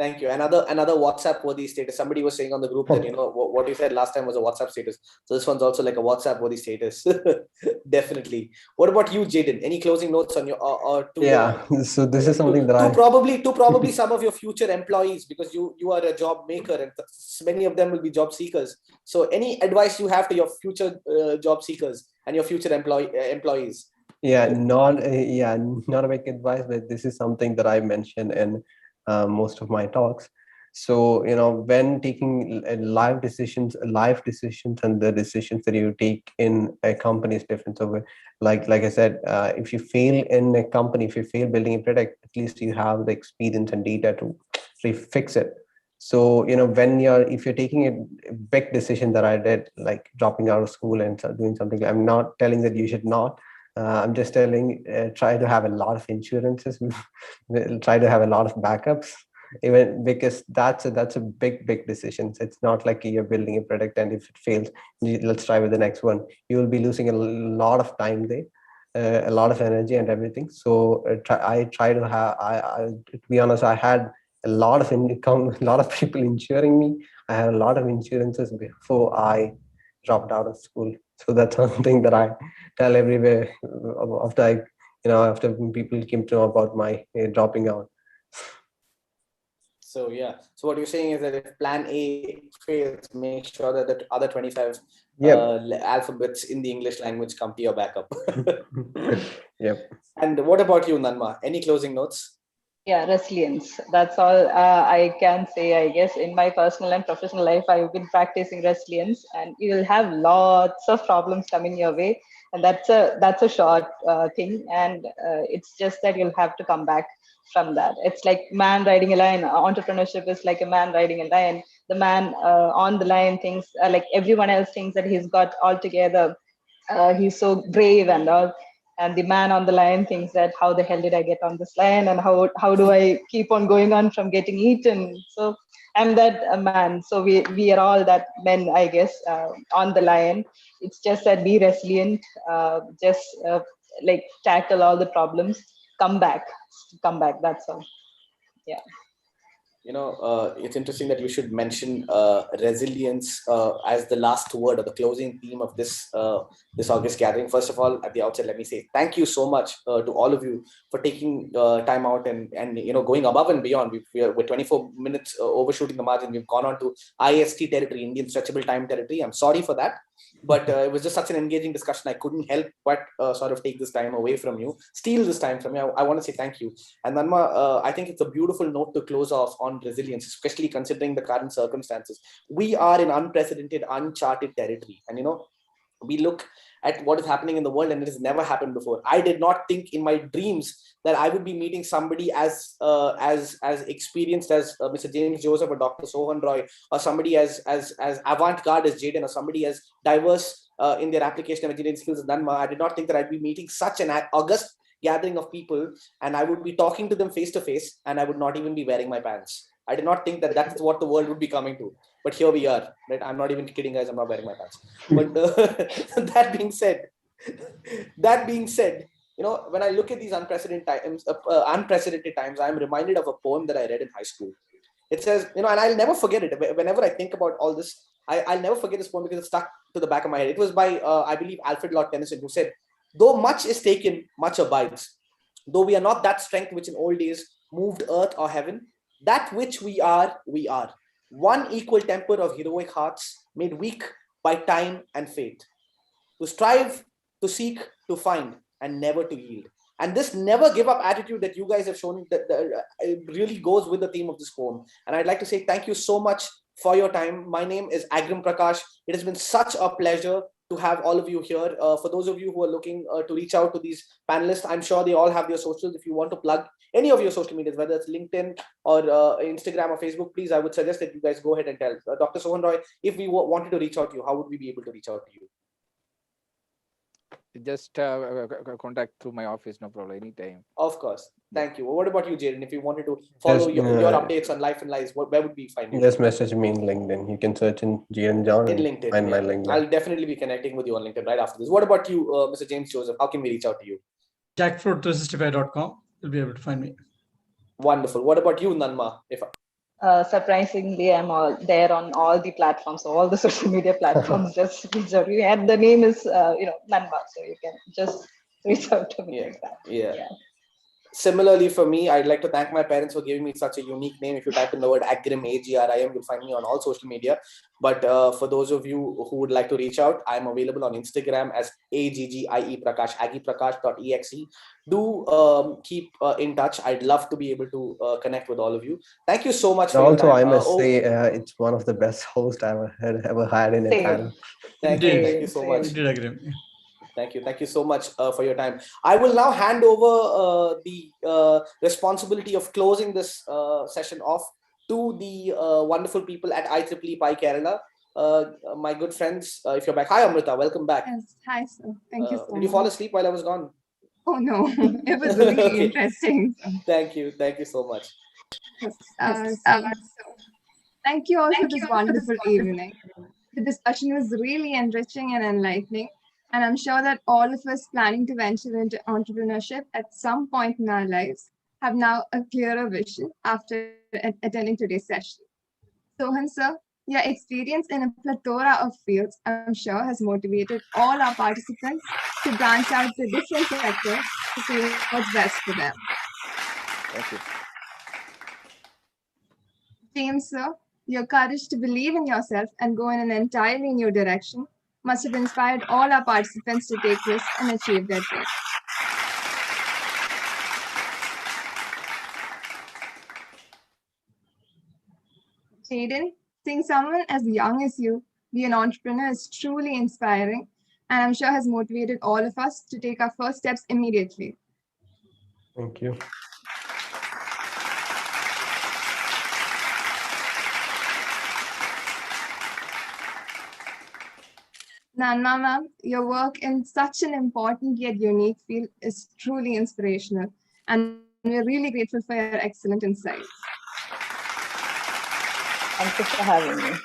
Speaker 6: Thank you. Another WhatsApp worthy status. Somebody was saying on the group that, you know, what you said last time was a WhatsApp status. So this one's also like a WhatsApp worthy status. Definitely. What about you, Jaden? Any closing notes on your or to
Speaker 5: Yeah, so this is something that
Speaker 6: to probably some of your future employees, because you are a job maker and many of them will be job seekers. So any advice you have to your future job seekers and your future employees?
Speaker 5: not a big advice, but this is something that I mentioned in most of my talks. So when taking life decisions and the decisions that you take in a company is different. So like I said, if you fail in a company, if you fail building a product, at least you have the experience and data to fix it. So if you're taking a big decision that I did, like dropping out of school and doing something, I'm not telling that you should not. I'm just telling, try to have a lot of insurances, try to have a lot of backups, even because that's a big decision. It's not like you're building a product and if it fails, let's try with the next one. You will be losing a lot of time there, a lot of energy and everything. So to be honest, I had a lot of income, a lot of people insuring me. I had a lot of insurances before I dropped out of school. So that's something that I tell everywhere after people came to know about my dropping out.
Speaker 6: So yeah. So what you're saying is that if plan A fails, make sure that the other 25 alphabets in the English language come to your backup.
Speaker 5: Yep.
Speaker 6: And what about you, Nanma? Any closing notes?
Speaker 9: Yeah, resilience. That's all I can say, I guess. In my personal and professional life, I've been practicing resilience, and you will have lots of problems coming your way. And that's a short thing. And it's just that you'll have to come back from that. It's like man riding a lion. Entrepreneurship is like a man riding a lion. The man on the lion thinks, like everyone else thinks that he's got all together. He's so brave and all. And the man on the lion thinks that how the hell did I get on this lion, and how do I keep on going on from getting eaten? So I'm that man. So we are all that men, I guess, on the lion. It's just that be resilient, like tackle all the problems, come back. That's all. Yeah.
Speaker 6: It's interesting that you should mention resilience as the last word or the closing theme of this August gathering. First of all, at the outset, let me say thank you so much to all of you for taking time out and going above and beyond. We're 24 minutes overshooting the margin. We've gone on to IST territory, Indian Stretchable Time territory. I'm sorry for that, but it was just such an engaging discussion. I couldn't help but sort of take this time away from you, steal this time from you. I want to say thank you. And Nanma, I think it's a beautiful note to close off on resilience, especially considering the current circumstances. We are in unprecedented, uncharted territory. And, we look at what is happening in the world and it has never happened before. I did not think in my dreams that I would be meeting somebody as experienced as Mr. James Joseph or Dr. Sohan Roy, or somebody as avant-garde as Jaden, or somebody as diverse in their application of engineering skills as Nanma. I did not think that I'd be meeting such an august gathering of people and I would be talking to them face to face and I would not even be wearing my pants. I did not think that that's what the world would be coming to, but here we are, right? I'm not even kidding, guys. I'm not wearing my pants. But that being said, when I look at these unprecedented times, I'm reminded of a poem that I read in high school. It says, and I'll never forget it. Whenever I think about all this, I'll never forget this poem because it's stuck to the back of my head. It was by, I believe, Alfred Lord Tennyson, who said, "Though much is taken, much abides. Though we are not that strength which in old days moved earth or heaven, that which we are, we are. One equal temper of heroic hearts, made weak by time and fate. To strive, to seek, to find, and never to yield." And this never give up attitude that you guys have shown that it really goes with the theme of this poem. And I'd like to say thank you so much for your time. My name is Agrim Prakash. It has been such a pleasure to have all of you here. For those of you who are looking to reach out to these panelists, I'm sure they all have their socials. If you want to plug any of your social medias, whether it's LinkedIn or Instagram or Facebook, please, I would suggest that you guys go ahead and tell. Dr. Sohan Roy, if we wanted to reach out to you, how would we be able to reach out to you?
Speaker 7: Just contact through my office, no problem, anytime.
Speaker 6: Of course. Thank you. What about you, Jaden? If you wanted to follow your updates on Life and Lives, where would we find you?
Speaker 5: Just message me in LinkedIn. You can search in Jaden John.
Speaker 6: In LinkedIn.
Speaker 5: Find my LinkedIn.
Speaker 6: I'll definitely be connecting with you on LinkedIn right after this. What about you, Mr. James Joseph? How can we reach out to you?
Speaker 4: Jackfruit365.com. You'll be able to find me.
Speaker 6: Wonderful. What about you, Nanma?
Speaker 9: Surprisingly, I'm there on all the platforms, all the social media platforms. Just reach out. And the name is, Nanma, so you can just reach out to me like that.
Speaker 6: Yeah. Similarly, for me, I'd like to thank my parents for giving me such a unique name. If you type in the word Agrim, A-G-R-I-M, you'll find me on all social media. But for those of you who would like to reach out, I'm available on Instagram as AGGIE Prakash, aggieprakash.exe. Do keep in touch. I'd love to be able to connect with all of you. Thank you so much for your time.
Speaker 5: I must say, it's one of the best hosts I've ever had in a panel.
Speaker 6: Thank you so much. Thank you so much for your time. I will now hand over the responsibility of closing this session off to the wonderful people at IEEE Pi Kerala. My good friends, if you're back. Hi, Amrita. Welcome back.
Speaker 8: Yes, hi, sir. Thank you so much.
Speaker 6: Did you fall asleep while I was gone?
Speaker 8: Oh, no. It was really interesting.
Speaker 6: Thank you. Thank you so much.
Speaker 8: Thank you all for this wonderful evening. The discussion was really enriching and enlightening. And I'm sure that all of us planning to venture into entrepreneurship at some point in our lives have now a clearer vision after attending today's session. Sohan sir, your experience in a plethora of fields, I'm sure, has motivated all our participants to branch out to different sectors to see what's best for them.
Speaker 7: Thank you.
Speaker 8: James sir, your courage to believe in yourself and go in an entirely new direction must have inspired all our participants to take risks and achieve their dreams. Jaden, seeing someone as young as you be an entrepreneur is truly inspiring, and I'm sure has motivated all of us to take our first steps immediately.
Speaker 5: Thank you.
Speaker 8: Nanma ma'am, your work in such an important yet unique field is truly inspirational, and we're really grateful for your excellent insights.
Speaker 9: Thank you for having me.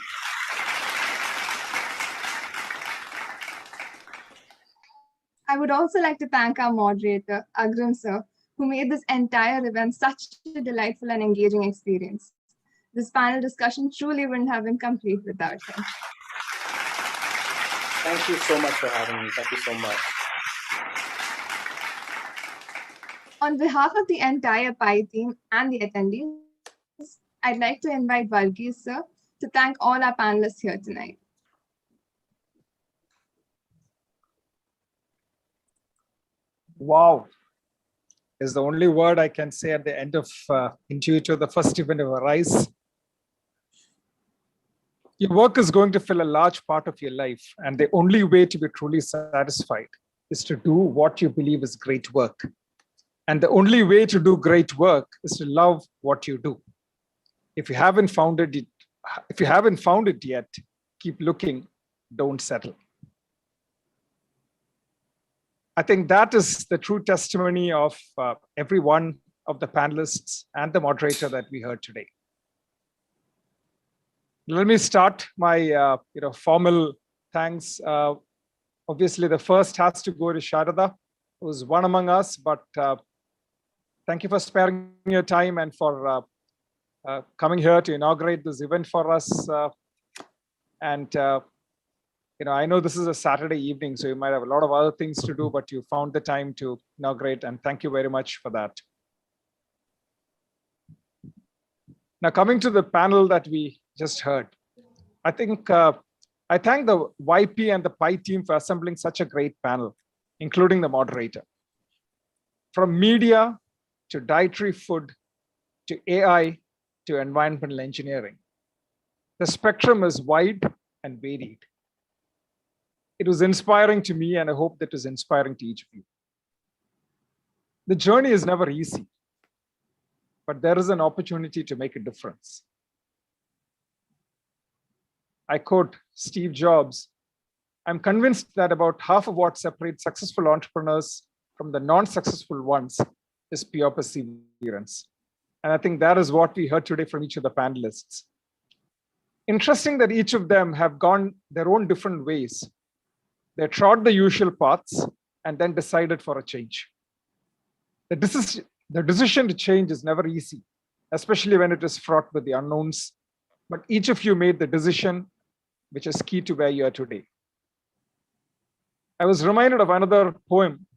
Speaker 8: I would also like to thank our moderator, Agrim sir, who made this entire event such a delightful and engaging experience. This panel discussion truly wouldn't have been complete without him.
Speaker 6: Thank you so much for having me. Thank you so much.
Speaker 8: On behalf of the entire PI team and the attendees, I'd like to invite Varghese sir to thank all our panelists here tonight.
Speaker 10: Wow is the only word I can say at the end of Intuitive, the first event of Arise. Your work is going to fill a large part of your life, and the only way to be truly satisfied is to do what you believe is great work. And the only way to do great work is to love what you do. If you haven't found it yet, keep looking, don't settle. I think that is the true testimony of every one of the panelists and the moderator that we heard today. Let me start my formal thanks. Obviously, the first has to go to Sharada who's one among us, but thank you for sparing your time and for coming here to inaugurate this event for us. I know this is a Saturday evening, so you might have a lot of other things to do, but you found the time to inaugurate, and thank you very much for that. Now, coming to the panel that we just heard, I think I thank the YP and the PI team for assembling such a great panel, including the moderator. From media to dietary food to AI to environmental engineering, the spectrum is wide and varied. It was inspiring to me, and I hope that is inspiring to each of you. The journey is never easy, but there is an opportunity to make a difference. I quote Steve Jobs, "I'm convinced that about half of what separates successful entrepreneurs from the non-successful ones is pure perseverance." And I think that is what we heard today from each of the panelists. Interesting that each of them have gone their own different ways. They trod the usual paths and then decided for a change. The decision to change is never easy, especially when it is fraught with the unknowns. But each of you made the decision, which is key to where you are today. I was reminded of another poem,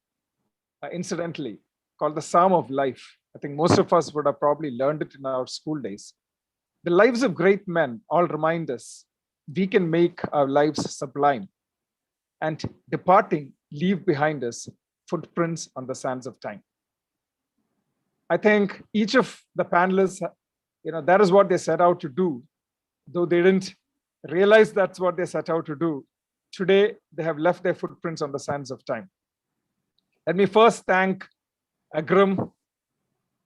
Speaker 10: incidentally, called The Psalm of Life. I think most of us would have probably learned it in our school days. The lives of great men all remind us we can make our lives sublime, and departing, leave behind us footprints on the sands of time. I think each of the panelists, that is what they set out to do, though they didn't realize that's what they set out to do. Today, they have left their footprints on the sands of time. Let me first thank Agrim,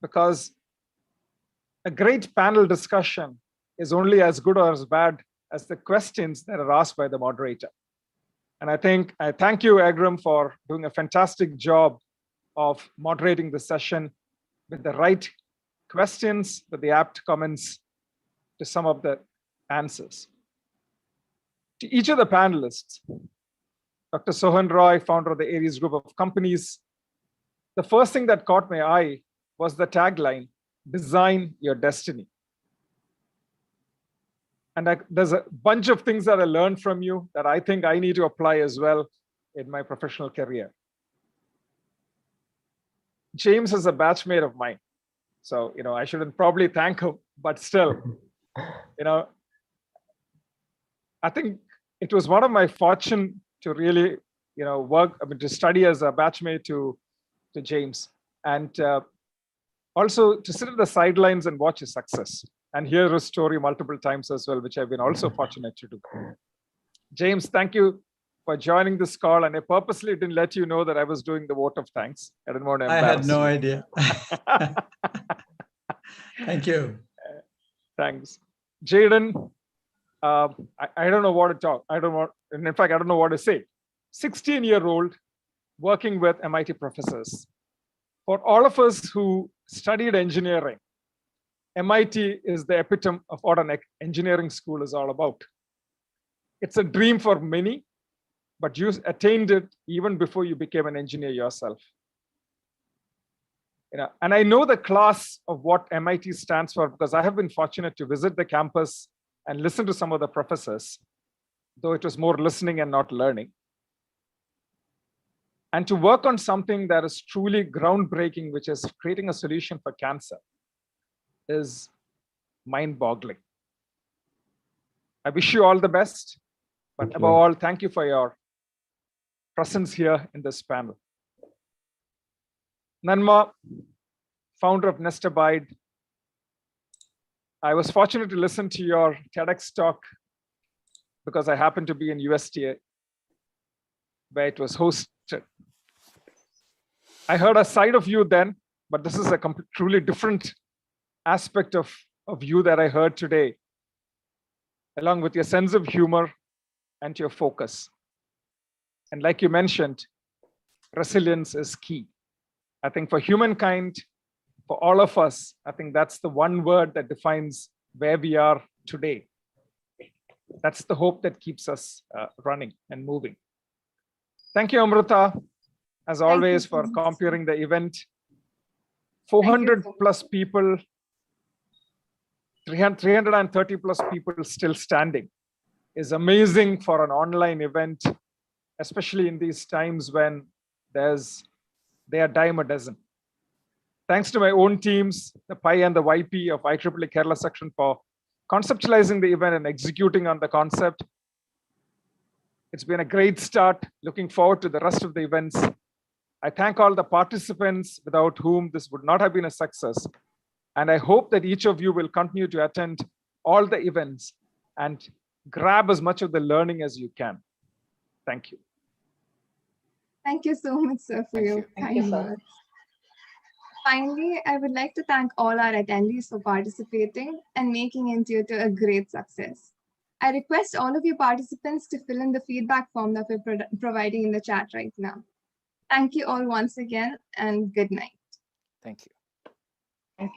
Speaker 10: because a great panel discussion is only as good or as bad as the questions that are asked by the moderator. And I thank you, Agrim, for doing a fantastic job of moderating the session with the right questions, with the apt comments to some of the answers. To each of the panelists, Dr. Sohan Roy, founder of the Aries Group of Companies, the first thing that caught my eye was the tagline, "Design your destiny." And there's a bunch of things that I learned from you that I think I need to apply as well in my professional career. James is a batchmate of mine, so I shouldn't probably thank him, but still, I think it was one of my fortune to really, to study as a batchmate to James, and also to sit at the sidelines and watch his success and hear his story multiple times as well, which I've been also fortunate to do. James, thank you for joining this call, and I purposely didn't let you know that I was doing the vote of thanks. I didn't want to embarrass
Speaker 4: I had no
Speaker 10: you.
Speaker 4: idea. Thank you.
Speaker 10: Thanks. Jaden, I don't know what to talk. In fact, I don't know what to say. 16-year-old working with MIT professors. For all of us who studied engineering, MIT is the epitome of what an engineering school is all about. It's a dream for many, but you attained it even before you became an engineer yourself. And I know the class of what MIT stands for because I have been fortunate to visit the campus and listen to some of the professors, though it was more listening and not learning. And to work on something that is truly groundbreaking, which is creating a solution for cancer, is mind-boggling. I wish you all the best, but above all, thank you for your presence here in this panel. Nanma, founder of NestAbide. I was fortunate to listen to your TEDx talk because I happened to be in USTA where it was hosted. I heard a side of you then, but this is a truly different aspect of you that I heard today, along with your sense of humor and your focus. And like you mentioned, resilience is key. I think for humankind, for all of us, I think that's the one word that defines where we are today. That's the hope that keeps us running and moving. Thank you, Amrita. as
Speaker 8: you
Speaker 10: always,
Speaker 8: so
Speaker 10: for
Speaker 8: much.
Speaker 10: comparing the event.
Speaker 8: Thank you
Speaker 10: 400
Speaker 8: so much.
Speaker 10: plus people, 330 plus people still standing is amazing for an online event, especially in these times when they are dime a dozen. Thanks to my own teams, the PI and the YP of IEEE Kerala section for conceptualizing the event and executing on the concept. It's been a great start. Looking forward to the rest of the events. I thank all the participants without whom this would not have been a success. And I hope that each of you will continue to attend all the events and grab as much of the learning as you can. Thank you.
Speaker 8: Thank you so much, sir, for
Speaker 7: Thank
Speaker 8: your
Speaker 7: you.
Speaker 9: Thank you,
Speaker 8: kind
Speaker 9: sir.
Speaker 8: words. Finally, I would like to thank all our attendees for participating and making Intuitive a great success. I request all of you participants to fill in the feedback form that we're providing in the chat right now. Thank you all once again, and good night.
Speaker 7: Thank you.
Speaker 9: Thank you.